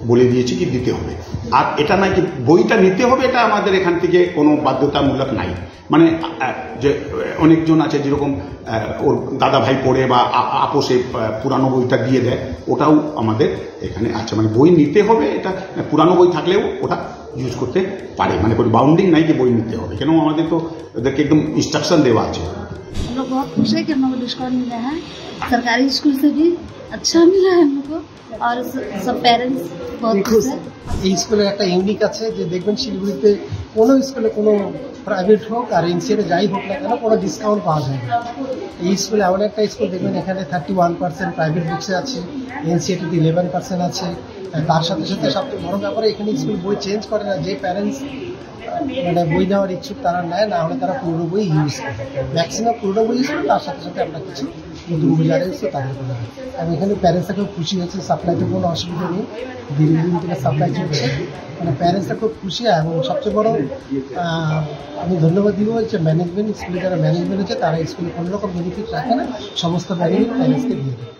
বলে দিয়েছি কি দিতে হবে। আর এটা নাই কি বইটা নিতে হবে, এটা আমাদের এখান থেকে কোনো বাধ্যতামূলক নাই। মানে যে অনেকজন আছে যেরকম ওর দাদা ভাই পড়ে বা আপোষে পুরানো বইটা দিয়ে দেয়, ওটাও আমাদের এখানে আছে। মানে বই নিতে হবে, এটা পুরানো বই থাকলেও ওটা ইউজ করতে পারে। মানে কোনো বাউন্ডিং নাই कि বই নিতে হবে। কেন আমাদের তো ওদেরকে একদম ইনস্ট্রাকশন দেওয়া আছে। हम लोग बहुत खुश है कि हम लोग को डिस्काउंट मिला है। सरकारी स्कूल से भी अच्छा मिला है हम लोग को, और सब पेरेंट्स बहुत खुश है। এই স্কুলের একটা ইউনিক আছে যে দেখবেন শিলিগুড়িতে কোনো স্কুলে, কোনো প্রাইভেট হোক আর এনসিএতে যাই হোক না কেন, কোনো ডিসকাউন্ট পাওয়া যায় না। এই স্কুলে এমন একটা স্কুল দেখবেন, এখানে 31% প্রাইভেট বুকসে আছে, এনসিএতে 11% আছে। তার সাথে সাথে সবচেয়ে বড় ব্যাপারে এখানে স্কুল বই চেঞ্জ করে না। যে প্যারেন্টস মানে বই নেওয়ার ইচ্ছুক তারা নেয়, না হলে তারা পুরনো বই ইউজ করে। ম্যাক্সিমাম পুরনো বই ইউজ করে, তার সাথে সাথে আমরা কিছু নতুন বই যারা ইউজ করে তাদের বলা হয়। এবং এখানে প্যারেন্টসরা খুব খুশি হয়েছে, সাপ্লাইতে কোনো অসুবিধা নেই, দীর্ঘদিন থেকে সাপ্লাই চলছে। মানে প্যারেন্টসরা খুব খুশি। এবং সবচেয়ে বড় আমি ধন্যবাদ দিব যে ম্যানেজমেন্ট, স্কুলে যারা ম্যানেজমেন্ট আছে তারা স্কুলে কোনো রকম বেনিফিট রাখে না, সমস্ত বেনিফিট প্যারেন্টসকে দিয়ে দেয়।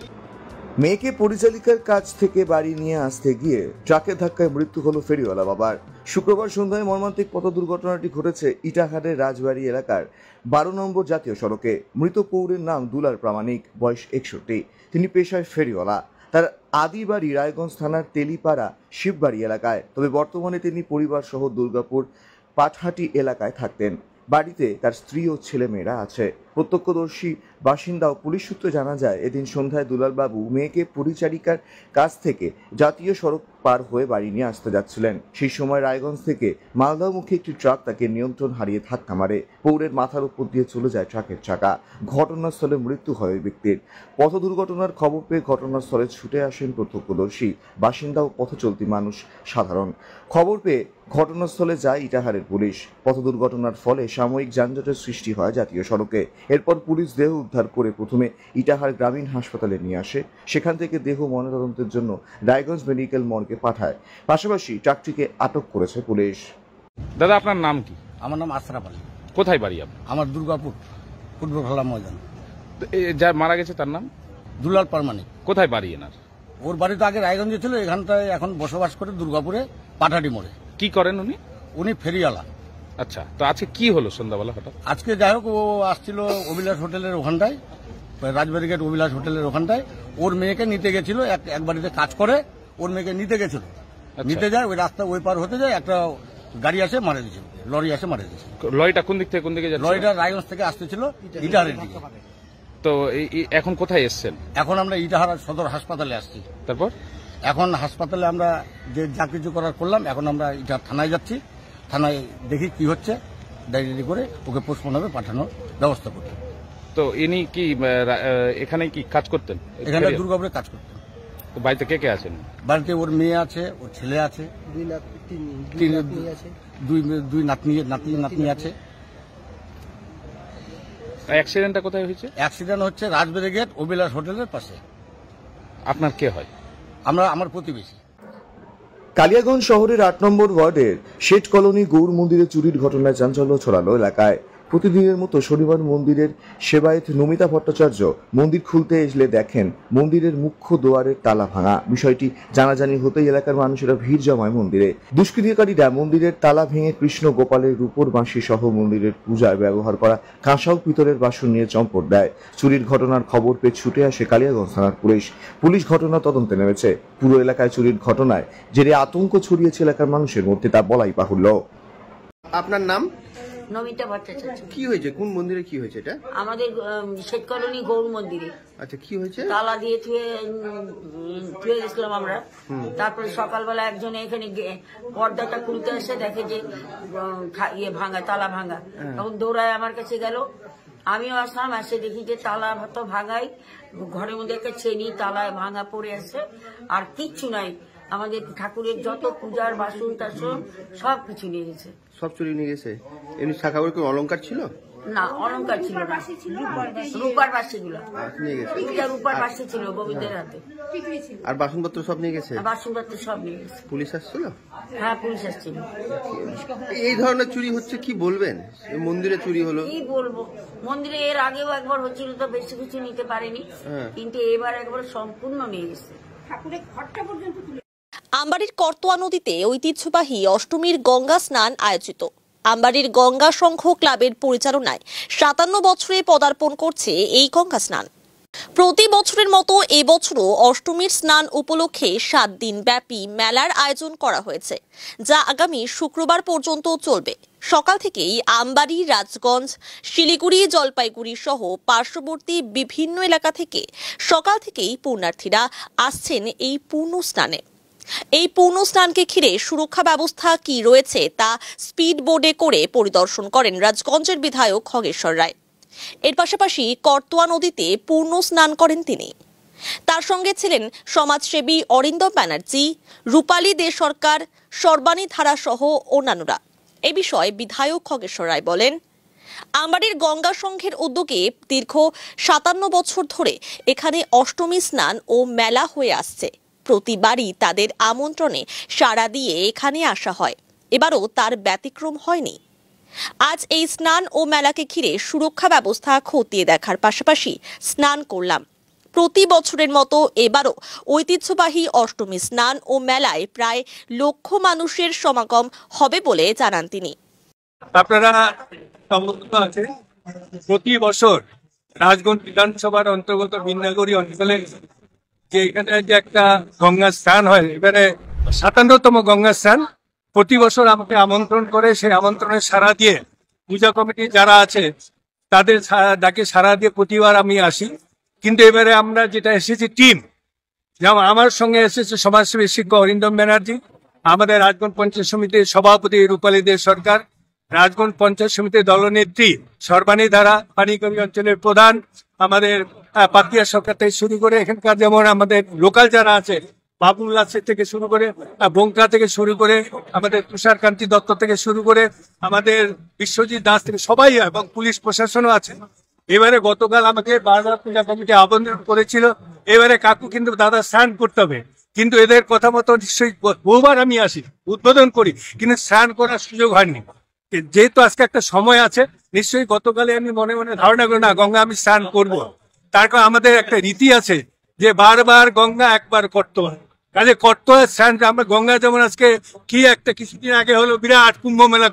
মেয়েকে পরিচালিকার কাছ থেকে বাড়ি নিয়ে আসতে গিয়ে ট্রাকের ধাক্কায় মৃত্যু হলো ফেরিওয়ালা বাবার। শুক্রবার সন্ধ্যায় মর্মান্তিক পথ দুর্ঘটনাটি ঘটেছে ইটাহারের রাজবাড়ি এলাকার 12 নম্বর জাতীয় সড়কে। মৃত পৌরের নাম দুলাল প্রামাণিক, বয়স 61। তিনি পেশায় ফেরিওয়ালা। তার আদি বাড়ি রায়গঞ্জ থানার তেলিপাড়া শিববাড়ি এলাকায়, তবে বর্তমানে তিনি পরিবার সহ দুর্গাপুর পাটহাটি এলাকায় থাকতেন। বাড়িতে তার স্ত্রী ও ছেলেমেয়েরা আছে। প্রত্যক্ষদর্শী বাসিন্দা ও পুলিশ সূত্রে জানা যায়, এদিন সন্ধ্যায় দুলালবাবু মেয়েকে পরিচারিকার কাছ থেকে জাতীয় সড়ক পার হয়ে বাড়ি নিয়ে আসতে যাচ্ছিলেন। সেই সময় রায়গঞ্জ থেকে মালদামুখী একটি ট্রাক তাকে নিয়ন্ত্রণ হারিয়ে ধাক্কা মারে। পৌরের মাথার উপর দিয়ে চলে যায় ট্রাকের চাকা। ঘটনাস্থলে মৃত্যু হয় ওই ব্যক্তির। পথ দুর্ঘটনার খবর পেয়ে ঘটনাস্থলে ছুটে আসেন প্রত্যক্ষদর্শী বাসিন্দা ও পথ চলতি মানুষ সাধারণ। খবর পেয়ে ঘটনাস্থলে যায় ইটাহারের পুলিশ। পথ দুর্ঘটনার ফলে সাময়িক যানজটের সৃষ্টি হয় জাতীয় সড়কে। এরপর পুলিশ দেহ উদ্ধার করে প্রথমে ইটাহার গ্রামীণ হাসপাতালে নিয়ে আসে। সেখান থেকে দেহ ময়নাতদন্তের জন্য রায়গঞ্জ মেডিকেল মর্গে পাঠায়। পাশাপাশি ট্রাকটিকে আটক করেছে পুলিশ। দাদা, আপনার নাম কি? আমার নাম আশরাফ আলী। কোথায় বাড়ি আপনার? আমার দুর্গাপুর ফুটবল খেলা ময়দান। যার মারা গেছে তার নাম? দুলাল প্রামাণিক। কোথায় বাড়ি এনার? ওর বাড়ি তো আগে রায়গঞ্জে ছিল, এখানটায় এখন বসবাস করে দুর্গাপুরে পাটাটি মোড়ে। কি করেন উনি? উনি ফেরিওয়ালা। আচ্ছা, তো আজকে কি হলো সন্ধ্যাবেলা হঠাৎ? আজকে যাই হোক, ও আসছিল অভিলাষ হোটেলের ওখানটায়, রাজবাড়ি গেট অভিলাষ হোটেলের ওখানটায়। ওর মেয়েকে নিতে গেছিল, এক বাড়িতে কাজ করে, ওর মেয়েকে নিতে গেছিল। নিতে যায়, ওই রাস্তা ওই পার হতে যায়, একটা গাড়ি আসে মারা দিয়েছিল, লরি আসে মারা দিয়েছিল। লরিটা কোন দিক থেকে কোন দিকে যাচ্ছে? লরিটা রায়গঞ্জ থেকে আসতেছিল ইটাহারের দিকে। তো এখন কোথায় এসছেন? এখন আমরা ইটাহার সদর হাসপাতালে আসছি। তারপর এখন হাসপাতালে আমরা যে যা কিছু করার করলাম, এখন আমরা ইটাহার থানায় যাচ্ছি। থানায় দেখি কি হচ্ছে, ডায়েরি করে ওকে পোস্টমর্টমে পাঠানোর ব্যবস্থা করি। তো ইনি কি এখানে কি কাজ করতেন? এখানে দুর্গাপুরে কাজ করতেন। তো বাড়িতে কে কে আছেন? বাড়িতে ওর মেয়ে আছে, ওর ছেলে আছে, দুই নাতনি আছে। অ্যাক্সিডেন্টটা কোথায় হয়েছে? অ্যাক্সিডেন্ট হচ্ছে রাজবাড়ি গেট অভিলাষ হোটেলের পাশে। আপনার কে হয়? আমার প্রতিবেশী। কালিয়াগঞ্জ শহরের 8 নম্বর ওয়ার্ডের শেঠ কলোনি গৌর মন্দিরে চুরির ঘটনায় চাঞ্চল্য ছড়ালো এলাকায়। প্রতিদিনের মতো শনিবার মন্দিরের সেবায়েত নমিতা ভট্টাচার্য মন্দির খুলতে এসলে দেখেন মন্দিরের মুখ্য দুয়ারের তালা ভাঙা। বিষয়টি জানাজানি হতেই এলাকার মানুষেরা ভিড় জমায় মন্দিরে। দুষ্কৃতিকারীরা মন্দিরের তালা ভেঙে কৃষ্ণ গোপালের রূপোর বাঁশি সহ মন্দিরের পূজায় ব্যবহার করা কাঁসা ও পিতলের বাসন নিয়ে চম্পট দেয়। চুরির ঘটনার খবর পেয়ে ছুটে আসে কালিয়াগঞ্জ থানার পুলিশ ঘটনা তদন্তে নেমেছে। পুরো এলাকায় চুরির ঘটনায় জেরে আতঙ্ক ছড়িয়েছে এলাকার মানুষের মধ্যে, তা বলাই বাহুল্য। আপনার নাম? নমিতা ভট্টাচার্য। কি হয়েছে? কোন মন্দিরে কি হয়েছে এটা? আমাদের শেঠ কলোনি গৌর মন্দিরে। আচ্ছা, কি হয়েছে? তালা দিয়ে থুয়ে গেছিলাম আমরা। তারপরে সকালবেলা একজন এখানে পর্দাটা খুলতে এসে দেখে যে ভাঙা, তালা ভাঙা। তখন দৌড়ায় আমার কাছে গেল, আমিও আসলাম, এসে দেখি যে তালা তো ভাঙাই, ঘরের মধ্যে একটা চেনি তালায় ভাঙা পড়ে আছে, আর কিচ্ছু নাই। আমাদের ঠাকুরের যত পূজার বাসন টাসন সব কিছু নিয়ে গেছে। সব চুরি নিয়ে গেছে? এমনি ঠাকুরের কোনো অলংকার ছিল না? অলংকার ছিল না, রূপার বাসি গুলো নিয়ে গেছে। রূপার বাসি ছিল গোবিন্দের হাতে। আর বাসনপত্র সব নিয়ে গেছে? বাসনপত্র সব নিয়ে গেছে। পুলিশ আসছিল? হ্যাঁ, পুলিশ আসছিল। এই ধরনের চুরি হচ্ছে, কি বলবেন? মন্দিরে চুরি হলো, কি বলবো, মন্দিরে এর আগেও একবার হচ্ছিল, তো বেশি কিছু নিতে পারেনি, কিন্তু এবার একবার সম্পূর্ণ নিয়ে গেছে। ঠাকুরের ঘরটা পর্যন্ত। আমবাড়ির করতোয়া নদীতে ঐতিহ্যবাহী অষ্টমীর গঙ্গা স্নান আয়োজিত। আমবাড়ির গঙ্গা সংঘ ক্লাবের পরিচালনায় 57 বছরে পদার্পণ করছে এই গঙ্গা স্নান। প্রতি বছরের মতো এবছরও অষ্টমীর স্নান উপলক্ষে 7 দিন ব্যাপী মেলার আয়োজন করা হয়েছে, যা আগামী শুক্রবার পর্যন্ত চলবে। সকাল থেকেই আমবাড়ি, রাজগঞ্জ, শিলিগুড়ি, জলপাইগুড়ি সহ পার্শ্ববর্তী বিভিন্ন এলাকা থেকে সকাল থেকেই পুণ্যার্থীরা আসছেন এই পূর্ণ স্নানে। এই পূর্ণ স্নানকে ঘিরে সুরক্ষা ব্যবস্থা কি রয়েছে তা স্পিড বোর্ডে করে পরিদর্শন করেন রাজগঞ্জের বিধায়ক খগেশ্বর রায়। এর পাশাপাশি করতোয়া নদীতে পূর্ণ স্নান করেন তিনি। তার সঙ্গে ছিলেন সমাজসেবী অরিন্দম ব্যানার্জি, রূপালী দে সরকার, সর্বাণী ধারা সহ অন্যান্যরা। এ বিষয়ে বিধায়ক খগেশ্বর রায় বলেন, আমবাড়ির গঙ্গা সংঘের উদ্যোগে দীর্ঘ 57 বছর ধরে এখানে অষ্টমী স্নান ও মেলা হয়ে আসছে। প্রতিবারই তাদের আমন্ত্রণে সাড়া দিয়ে এখানে আসা হয়, এবারও তার ব্যতিক্রম হয়নি। আজ এই স্নান ও মেলাকে ঘিরে সুরক্ষা ব্যবস্থা খতিয়ে দেখার পাশাপাশি স্নান করলাম। প্রতি বছরের মতো এবারও ঐতিহ্যবাহী অষ্টমী স্নান ও মেলায় প্রায় 1 লক্ষ মানুষের সমাগম হবে বলে জানান তিনি। আপনারা অবগত আছেন, প্রতি বছর রাজগঞ্জ বিধানসভার অন্তর্গত বিন্নাগড়ি অঞ্চলে যে এখানে যে একটা গঙ্গা স্নান হয়, এবারে 57তম গঙ্গা স্নান। প্রতি বছর আমাকে আমন্ত্রণ করে, সেই আমন্ত্রণে সাড়া দিয়ে পূজা কমিটি যারা আছে তাদের ডাকে সাড়া দিয়ে প্রতিবার আমি আসি। কিন্তু এবারে আমরা যেটা এসেছি টিম, যেমন আমার সঙ্গে এসেছে সমাজসেবী শিক্ষক অরিন্দম ব্যানার্জি, আমাদের রাজগঞ্জ পঞ্চায়েত সমিতির সভাপতি রূপালী দে সরকার, রাজগঞ্জ পঞ্চায়েত সমিতির দলনেত্রী সর্বাণী ধারা, পানিকবি অঞ্চলের প্রধান, আমাদের পাতিয়া সরকার থেকে শুরু করে এখানকার যেমন আমাদের লোকাল যারা আছে বাবুল্লাহ থেকে শুরু করে, বঙ্কা থেকে শুরু করে, আমাদের তুষারকান্তি দত্ত থেকে শুরু করে, আমাদের বিশ্বজিৎ দাস থেকে সবাই, এবং পুলিশ প্রশাসনও আছে। এবারে গতকাল আমাকে বারবার পূজা কমিটি আবেদন করেছিল, এবারে কাকু কিন্তু দাদা স্নান করতে হবে, কিন্তু এদের কথা মতো নিশ্চয়ই বহুবার আমি আসি, উদ্বোধন করি, কিন্তু স্নান করার সুযোগ হয়নি। যেহেতু আজকে একটা সময় আছে, নিশ্চয়ই গতকালে আমি মনে মনে ধারণা করি না গঙ্গা আমি স্নান করব। তার কারণ আমাদের একটা রীতি আছে যে বারবার গঙ্গা একবার করতে হয়, কাজে করতে হয় স্নান। আমরা গঙ্গা যেমন আজকে কি একটা কিছুদিন আগে হলো বিরাট কুম্ভ মেলা,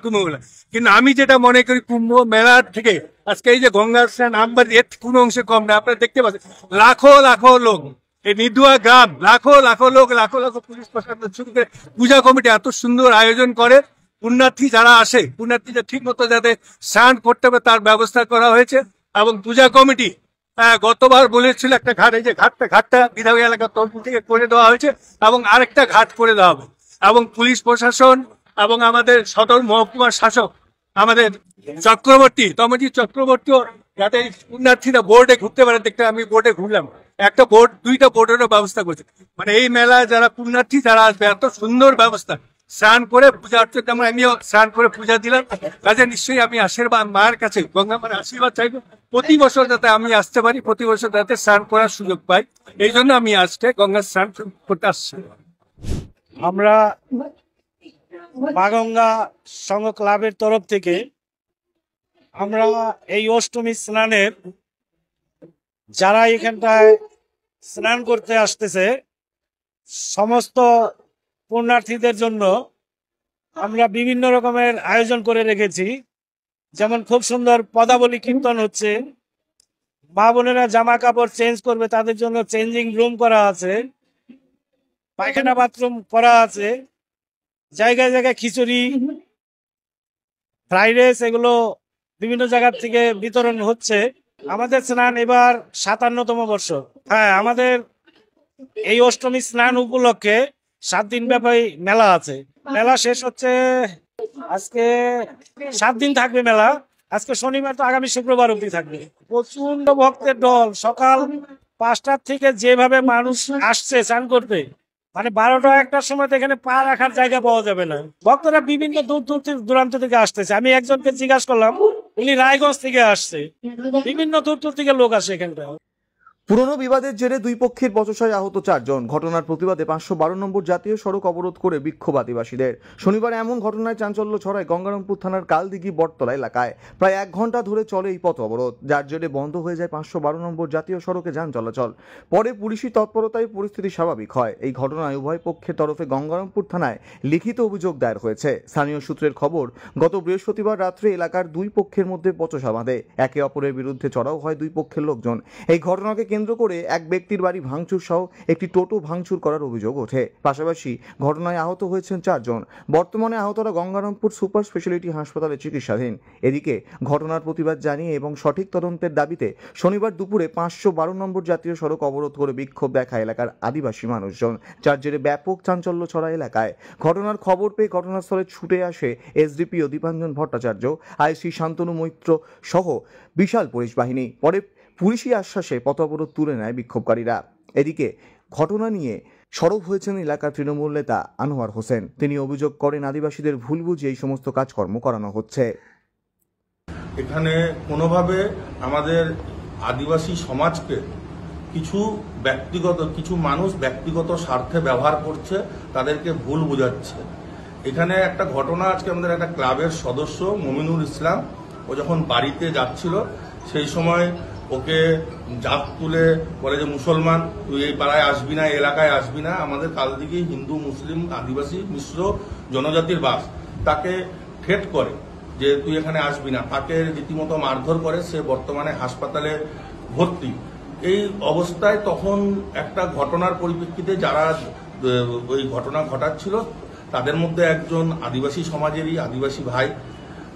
কিন্তু আমি যেটা মনে করি কুম্ভ মেলার থেকে আজকে এই যে গঙ্গা স্নান আমবাড়ি এর কোনো অংশে কম না। আপনারা দেখতে পাচ্ছেন লাখো লাখো লোক, এই নিদুয়া গ্রাম লাখো লাখো লোক, লাখো লাখো পুলিশ প্রশাসন শুরু করে পূজা কমিটি এত সুন্দর আয়োজন করে। পুণ্যার্থী যারা আসে, পুণ্যার্থীরা ঠিক মতো যাতে স্নান করতে হবে তার ব্যবস্থা করা হয়েছে। এবং পূজা কমিটি গতবার বলেছিল একটা ঘাট, এই যে ঘাটটা বিধায়ক এলাকার তরফ থেকে করে দেওয়া হয়েছে এবং আরেকটা ঘাট করে দেওয়া হবে। এবং পুলিশ প্রশাসন এবং আমাদের সদর মহকুমার শাসক আমাদের চক্রবর্তী তমজি চক্রবর্তীও যাতে পুণ্যার্থীরা বোর্ডে ঘুরতে পারে দেখতে আমি বোর্ডে ঘুরলাম, একটা বোর্ড 2টা বোর্ডেরও ব্যবস্থা করছে। মানে এই মেলায় যারা পুণ্যার্থী যারা আসবে এত সুন্দর ব্যবস্থা, স্নান করে পূজা অর্চনা, তেমন আমিও স্নান করে পূজা দিলাম। কাজে নিশ্চয়ই আমি আশীর্বাদ মায়ের কাছে গঙ্গা মায়ের আশীর্বাদ চাইবো প্রতি বছর যাতে আমি আসতে পারি, প্রতি বছর যাতে স্নান করার সুযোগ পাই, এই জন্য আমি আজকে গঙ্গা স্নান করতে আসছি। আমরা মা গঙ্গা সংঘ ক্লাবের তরফ থেকে আমরা এই অষ্টমী স্নানের যারা এখানটায় স্নান করতে আসতেছে সমস্ত পুণ্যার্থীদের জন্য আমরা বিভিন্ন রকমের আয়োজন করে রেখেছি। যেমন খুব সুন্দর পদাবলী কীর্তন হচ্ছে, মা বোনেরা জামা কাপড় চেঞ্জ করবে তাদের জন্য চেঞ্জিং রুম করা আছে, পায়খানা বাথরুম করা আছে, জায়গায় জায়গায় খিচুড়ি ফ্রাইড রাইস এগুলো বিভিন্ন জায়গা থেকে বিতরণ হচ্ছে। আমাদের স্নান এবার 57তম বর্ষ। হ্যাঁ, আমাদের এই অষ্টমী স্নান উপলক্ষে 7 দিন ব্যাপী মেলা আছে। মেলা শেষ হচ্ছে আজকে, 7 দিন থাকবে মেলা। আজকে শনিবার তো আগামী শুক্রবার অবধি থাকবে। প্রচন্ড ভক্তের দল, সকাল 5টার থেকে যেভাবে মানুষ আসছে স্নান করতে, মানে 12টা 1টার সময় তো এখানে পা রাখার জায়গা পাওয়া যাবে না। ভক্তরা বিভিন্ন দূর দূরান্ত থেকে আসতেছে। আমি একজনকে জিজ্ঞাসা করলাম, উনি রায়গঞ্জ থেকে আসছে। বিভিন্ন দূর থেকে লোক আসে এখানটা। পুরনো বিবাদের জেরে দুই পক্ষের বচসায় আহত 4 জন। ঘটনার প্রতিবাদে 512 নম্বর জাতীয় সড়ক অবরোধ করে বিক্ষোভ আদিবাসীদের। শনিবার এমন ঘটনায় চাঞ্চল্য ছড়ায় গঙ্গারামপুর থানার কালদিঘি বটতলা এলাকায়। প্রায় 1 ঘন্টা ধরে চলে এই পথ অবরোধ, যার জেরে বন্ধ হয়ে যায় 512 নম্বর জাতীয় সড়কে যান চলাচল। পরে পুলিশি তৎপরতায় পরিস্থিতি স্বাভাবিক হয়। এই ঘটনায় উভয় পক্ষের তরফে গঙ্গারামপুর থানায় লিখিত অভিযোগ দায়ের হয়েছে। স্থানীয় সূত্রের খবর, গত বৃহস্পতিবার রাত্রে এলাকার দুই পক্ষের মধ্যে বচসা বাঁধে। একে অপরের বিরুদ্ধে চড়াও হয় দুই পক্ষের লোকজন। এই ঘটনাকে কেন্দ্র করে এক ব্যক্তির বাড়ি ভাঙচুর সহ একটি টোটো ভাঙচুর করার অভিযোগ ওঠে। পাশাপাশি ঘটনায় আহত হয়েছেন 4 জন। বর্তমানে আহতরা গঙ্গারামপুর সুপার স্পেশালিটি হাসপাতালে চিকিৎসাধীন। এদিকে ঘটনার প্রতিবাদ জানিয়ে এবং সঠিক তদন্তের দাবিতে শনিবার দুপুরে 512 নম্বর জাতীয় সড়ক অবরোধ করে বিক্ষোভ দেখায় এলাকার আদিবাসী মানুষজন, যার জেরে ব্যাপক চাঞ্চল্য ছড়ায় এলাকায়। ঘটনার খবর পেয়ে ঘটনাস্থলে ছুটে আসে এসডিপিও দীপাঞ্জন ভট্টাচার্য, আইসি শান্তনু মৈত্র সহ বিশাল পুলিশ বাহিনী। পরে পুলিশি আশ্বাসে পথ অবরোধ তুলে নেয় বিক্ষোভকারীরা। এদিকে ঘটনা নিয়ে সরব হয়েছেন এলাকার তৃণমূল নেতা আনোয়ার হোসেন। তিনি অভিযোগ করেন আদিবাসীদের ভুল বুঝে এই সমস্ত কাজকর্ম করানো হচ্ছে। এখানে কোনোভাবে আমাদের আদিবাসী সমাজকে কিছু মানুষ ব্যক্তিগত স্বার্থে ব্যবহার করছে, তাদেরকে ভুল বোঝাচ্ছে। এখানে একটা ঘটনা, আজকে আমাদের একটা ক্লাবের সদস্য মমিনুল ইসলাম, ও যখন বাড়িতে যাচ্ছিল সেই সময় ওকে জাত তুলে বলে যে মুসলমান, তুই এই পাড়ায় আসবি না, এই এলাকায় আসবি না, আমাদের কালদিঘি হিন্দু মুসলিম আদিবাসী মিশ্র জনজাতির বাস। তাকে ঠেট করে যে তুই এখানে আসবি না, তাকে রীতিমতো মারধর করে। সে বর্তমানে হাসপাতালে ভর্তি। এই অবস্থায় তখন একটা ঘটনার পরিপ্রেক্ষিতে যারা ওই ঘটনা ঘটাচ্ছিল তাদের মধ্যে একজন আদিবাসী সমাজেরই আদিবাসী ভাই।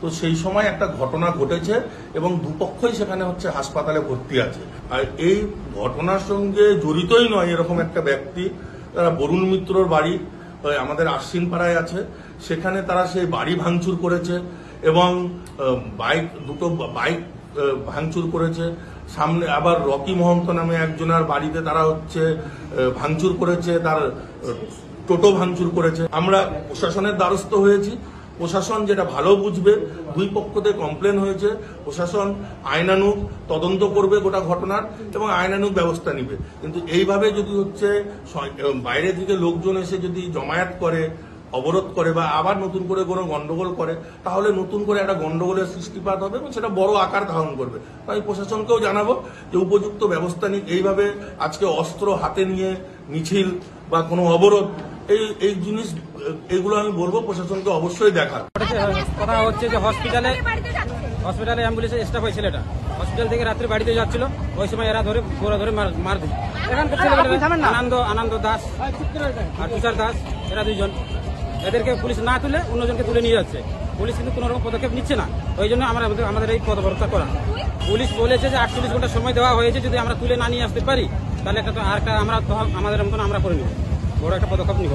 তো সেই সময় একটা ঘটনা ঘটেছে এবং দুপক্ষই সেখানে হাসপাতালে ভর্তি আছে। আর এই ঘটনার সঙ্গে জড়িতই নয় এরকম একটা ব্যক্তি, তারা বরুণ মিত্রর বাড়ি আমাদের আশ্বিন পাড়ায় আছে, সেখানে তারা সেই বাড়ি ভাঙচুর করেছে এবং দুটো বাইক ভাঙচুর করেছে। সামনে আবার রকি মহন্ত নামে একজনের বাড়িতে তারা ভাঙচুর করেছে, তার টোটো ভাঙচুর করেছে। আমরা প্রশাসনের দ্বারস্থ হয়েছি। প্রশাসন যেটা ভালো বুঝবে, দুই পক্ষতে কমপ্লেন হয়েছে, প্রশাসন আইনানুগ তদন্ত করবে গোটা ঘটনার এবং আইনানুগ ব্যবস্থা নিবে। কিন্তু এইভাবে যদি বাইরে থেকে লোকজন এসে যদি জমায়েত করে, অবরোধ করে বা আবার নতুন করে কোনো গন্ডগোল করে, তাহলে নতুন করে একটা গন্ডগোলের সৃষ্টিপাত হবে এবং সেটা বড় আকার ধারণ করবে। তাই প্রশাসনকেও জানাবো যে উপযুক্ত ব্যবস্থা নিক। এইভাবে আজকে অস্ত্র হাতে নিয়ে মিছিল বা কোনো অবরোধ, এই জিনিস এগুলো আমি বলবো প্রশাসনকে অবশ্যই দেখার। কথা হচ্ছে যে হসপিটালে অ্যাম্বুলেন্সের স্টাফ হয় ছেলেটা হসপিটাল থেকে রাত্রে বাড়িতে যাচ্ছিল, ওই সময় এরা ধরে মার দিল। এখানকার ছেলেগুলো আনন্দ দাস আর তুষার দাস, এরা 2 জন, এদেরকে পুলিশ না তুলে অন্যজনকে তুলে নিয়ে যাচ্ছে। পুলিশ কিন্তু কোনো রকম পদক্ষেপ নিচ্ছে না, ওই জন্য আমাদের এই পদবর্তা করা। পুলিশ বলেছে যে 48 ঘন্টা সময় দেওয়া হয়েছে, যদি আমরা তুলে না নিয়ে আসতে পারি তাহলে আমাদের মতন আমরা করে নিব, বড় একটা পদক্ষেপ নিব।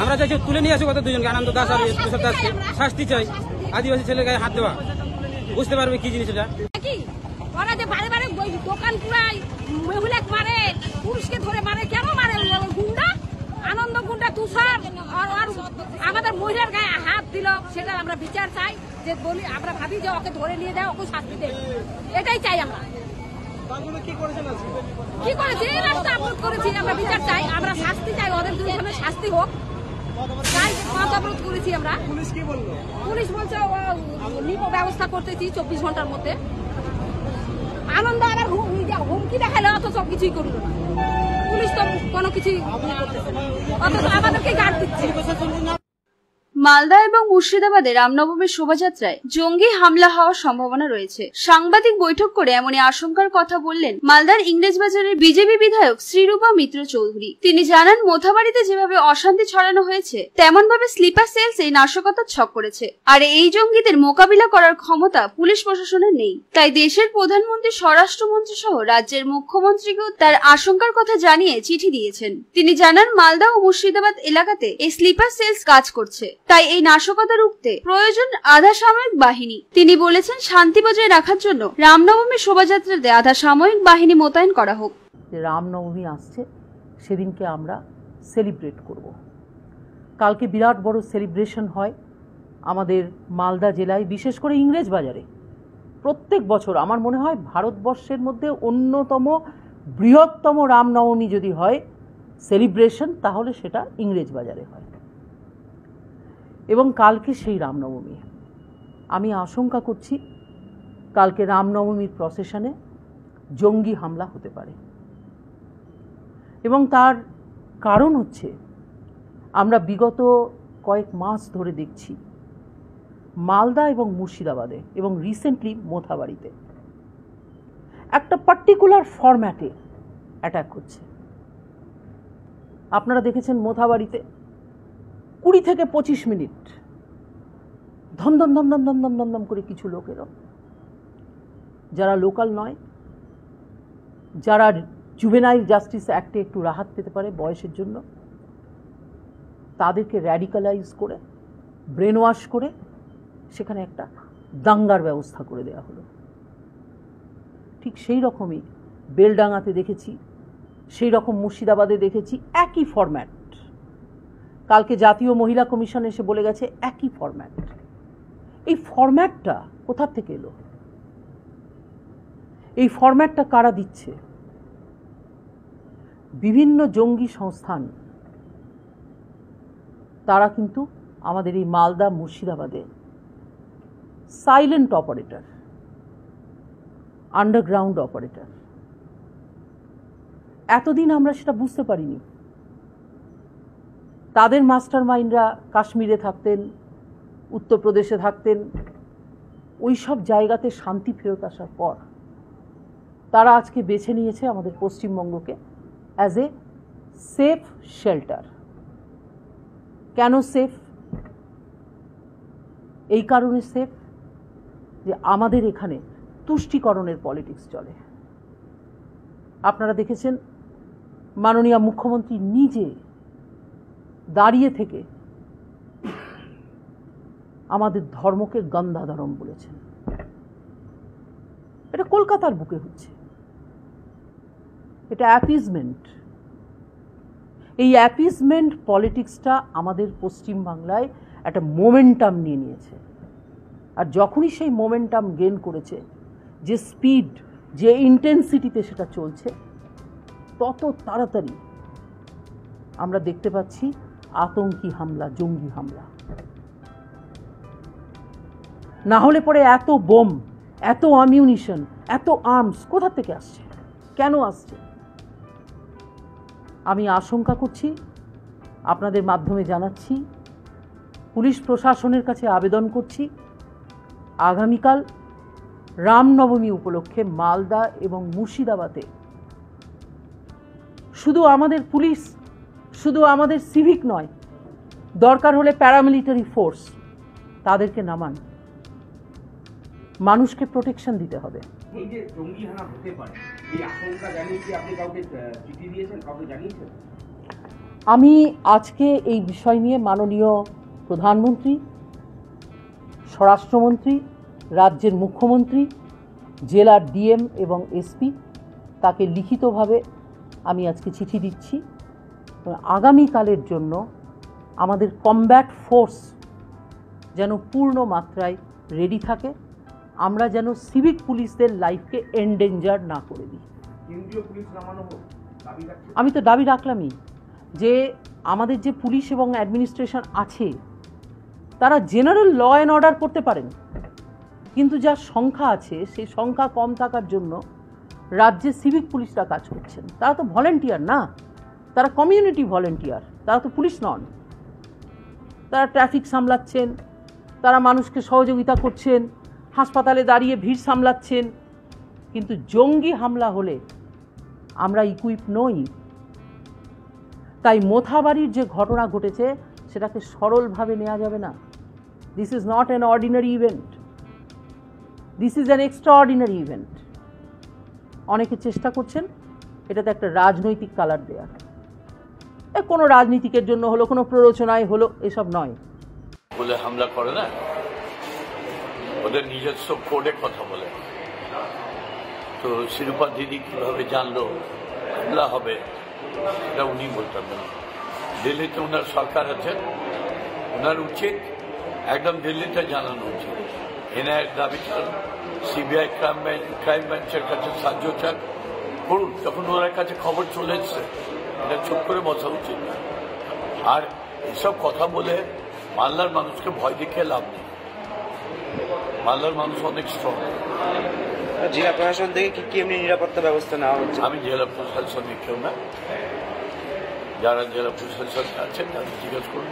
আমরা চাইছি তুলে নিয়ে আসি কত দুজনকে, আনন্দ দাস আর তুষার দাসকে শাস্তি চাই। আদিবাসী ছেলের গায়ে হাত দেওয়া, বুঝতে পারবে কি জিনিস এটা। ওরা যে বারে বারে দোকান পুরাই, মহিলা মারে, পুরুষকে ধরে মারে, কেন মারে? গুন্ডা, আনন্দ গুন্ডা তুষার আর আমাদের মহিলার গায়ে হাত দিল, সেটা আমরা বিচার চাই। যে বলি আমরা ভাবি যে ওকে ধরে নিয়ে যায়, ওকে শাস্তি দেয়, এটাই চাই আমরা। কি করেছি? এই রাস্তা অবরোধ করেছি, আমরা বিচার চাই, আমরা শাস্তি চাই, ওদের দুজনের শাস্তি হোক। তাই পথ অবরোধ করেছি আমরা। পুলিশ কি বললো? পুলিশ বলছে নিব ব্যবস্থা করতেছি 24 ঘন্টার মধ্যে। আনন্দ আবার হুমকি দেখালে, অথচ কিছুই করলো না পুলিশ, তো কোনো কিছুই অথচ আমাদেরকে গার্ড দিচ্ছে। মালদা এবং মুর্শিদাবাদে রামনবমীর শোভাযাত্রায় জঙ্গি হামলা হওয়ার সম্ভাবনা রয়েছে। সাংবাদিক বৈঠক করে এমনই আশঙ্কার কথা বললেন মালদার ইংরেজবাজারের বিজেপি বিধায়ক শ্রীরূপা মিত্র চৌধুরী। তিনি জানান, মোথাবাড়িতে যেভাবে অশান্তি ছড়ানো হয়েছে, তেমন ভাবে স্লিপার সেলস এই নাশকতার ছক করেছে। আর এই জঙ্গিদের মোকাবিলা করার ক্ষমতা পুলিশ প্রশাসনের নেই। তাই দেশের প্রধানমন্ত্রী, স্বরাষ্ট্রমন্ত্রী সহ রাজ্যের মুখ্যমন্ত্রীকেও তার আশঙ্কার কথা জানিয়ে চিঠি দিয়েছেন। তিনি জানান, মালদা ও মুর্শিদাবাদ এলাকাতে এই স্লিপার সেলস কাজ করছে, তাই এই নাশকতা রুখতে প্রয়োজন আধা সামরিক বাহিনী। তিনি বলেছেন, শান্তি বজায় রাখার জন্য রামনবমীর শোভাযাত্রাতে আধা সামরিক বাহিনী মোতায়েন করা হোক। রামনবমী আসছে, সেদিনকে আমরা সেলিব্রেট করব। কালকে বিরাট বড় সেলিব্রেশন হয় আমাদের মালদা জেলায়, বিশেষ করে ইংরেজবাজারে। প্রত্যেক বছর আমার মনে হয় ভারতবর্ষের মধ্যে অন্যতম বৃহত্তম রামনবমী যদি হয় সেলিব্রেশন, তাহলে সেটা ইংরেজবাজারে হয়। এবং কালকে সেই রামনবমী, আমি আশঙ্কা করছি কালকে রামনবমীর প্রসেশনে জঙ্গি হামলা হতে পারে। এবং তার কারণ হচ্ছে, আমরা বিগত কয়েক মাস ধরে দেখছি মালদা এবং মুর্শিদাবাদে এবং রিসেন্টলি মোথাবাড়িতে একটা পার্টিকুলার ফরম্যাটে অ্যাটাক হচ্ছে। আপনারা দেখেছেন মোথাবাড়িতে 20 থেকে 25 মিনিট ধম ধম ধম ধম ধম ধম ধম ধম করে কিছু লোকেরা, যারা লোকাল নয়, যারা জুভেনাইল জাস্টিস অ্যাক্টে একটু রাহাত পেতে পারে বয়সের জন্য, তাদেরকে র্যাডিক্যালাইজ করে, ব্রেন ওয়াশ করে সেখানে একটা দাঙ্গার ব্যবস্থা করে দেওয়া হলো। ঠিক সেই রকমই বেলডাঙ্গাতে দেখেছি, সেই রকম মুর্শিদাবাদে দেখেছি, একই ফরম্যাট। কালকে জাতীয় মহিলা কমিশন এসে বলে গেছে একই ফরম্যাট। এই ফরম্যাটটা কোথা থেকে এলো? এই ফরম্যাটটা কারা দিচ্ছে? বিভিন্ন জঙ্গি সংস্থান, তারা কিন্তু আমাদের এই মালদা মুর্শিদাবাদে সাইলেন্ট অপারেটর, আন্ডারগ্রাউন্ড অপারেটর। এতদিন আমরা সেটা বুঝতে পারিনি। তাদের মাস্টার মাইন্ডরা কাশ্মীরে থাকতেন, উত্তরপ্রদেশে থাকতেন, ওই সব জায়গাতে শান্তি ফেরত আসার পর তারা আজকে বেছে নিয়েছে আমাদের পশ্চিমবঙ্গকে অ্যাজ এ সেফ শেল্টার। কেন সেফ? এই কারণে সেফ যে আমাদের এখানে তুষ্টিকরণের পলিটিক্স চলে। আপনারা দেখেছেন মাননীয় মুখ্যমন্ত্রী নিজে দাঁড়িয়ে থেকে আমাদের ধর্মকে গন্ধাধরম বলেছেন। এটা কলকাতার বুকে হচ্ছে, এটা অ্যাপিজমেন্ট। এই অ্যাপিজমেন্ট পলিটিক্সটা আমাদের পশ্চিমবাংলায় একটা মোমেন্টাম নিয়ে নিয়েছে। আর যখনই সেই মোমেন্টাম গেইন করেছে, যে স্পিড, যে ইন্টেন্সিটিতে সেটা চলছে, তত তাড়াতাড়ি আমরা দেখতে পাচ্ছি আতঙ্কি হামলা, জঙ্গি হামলা। না হলে পরে এত বোম, এত অ্যামিউনিশন, এত আর্মস কোথা থেকে আসছে? কেন আসছে? আমি আশঙ্কা করছি, আপনাদের মাধ্যমে জানাচ্ছি, পুলিশ প্রশাসনের কাছে আবেদন করছি, আগামীকাল রামনবমী উপলক্ষে মালদা এবং মুর্শিদাবাদে শুধু আমাদের পুলিশ, শুধু আমাদের সিভিক নয়, দরকার হলে প্যারামিলিটারি ফোর্স, তাদেরকে নামান। মানুষকে প্রোটেকশন দিতে হবে। এই যে জঙ্গি হানা হতে পারে, এই আশঙ্কা জানিয়ে কি আপনি কাউকে চিঠি দিয়েছেন, কাউকে জানিয়েছেন? আমি আজকে এই বিষয় নিয়ে মাননীয় প্রধানমন্ত্রী, স্বরাষ্ট্রমন্ত্রী, রাজ্যের মুখ্যমন্ত্রী, জেলার ডিএম এবং এসপি তাকে লিখিতভাবে আমি আজকে চিঠি দিচ্ছি। আগামীকালের জন্য আমাদের কমব্যাট ফোর্স যেন পূর্ণ মাত্রায় রেডি থাকে, আমরা যেন সিভিক পুলিশদের লাইফকে এন্ডেঞ্জার না করে দিই। আমি তো দাবি রাখলামই যে আমাদের যে পুলিশ এবং অ্যাডমিনিস্ট্রেশন আছে তারা জেনারেল ল অ্যান্ড অর্ডার করতে পারেন, কিন্তু যা সংখ্যা আছে সেই সংখ্যা কম থাকার জন্য রাজ্যে সিভিক পুলিশরা কাজ করছেন। তারা তো ভলেন্টিয়ার না, তারা কমিউনিটি ভলেন্টিয়ার, তারা তো পুলিশ নন। তারা ট্রাফিক সামলাচ্ছেন, তারা মানুষকে সহযোগিতা করছেন, হাসপাতালে দাঁড়িয়ে ভিড় সামলাচ্ছেন, কিন্তু জঙ্গি হামলা হলে আমরা ইকুইপ নই। তাই মোথাবাড়ির যে ঘটনা ঘটেছে সেটাকে সরলভাবে নেওয়া যাবে না। This is not an ordinary event, this is an extraordinary event. অনেকে চেষ্টা করছেন এটাতে একটা রাজনৈতিক কালার দেওয়ার। কোনো রাজনীতিকের জন্য হলো, কোনো প্ররোচনায় হলো, এসব নয়। বলে হামলা করে না, ওদের নিজস্ব কোডে কথা বলে। তো শিরূপা দিদি কিভাবে জানলো হামলা হবে এটা উনি বলতেন না। দিল্লিতে ওনার সরকার আছে, ওনার উচিত একদম দিল্লিতে জানানো উচিত। এনআইএর দাবি ছিল সিবিআই ক্রাইম ব্রাঞ্চের কাছে সাহায্য চান করুন, যখন ওনার কাছে খবর চলে এসছে এটা চুপ করে বসা উচিত না। আর এসব কথা বলে মালদার মানুষকে ভয় দেখিয়ে লাভ নেই। মালদার মানুষ অনেক স্ট্রং। জেলা প্রশাসন থেকে কি এমনি নিরাপত্তা ব্যবস্থা নেওয়া হচ্ছে? আমি জেলা প্রশাসনে কেউ না, যারা জেলা প্রশাসন আছেন তাদের জিজ্ঞেস করুন।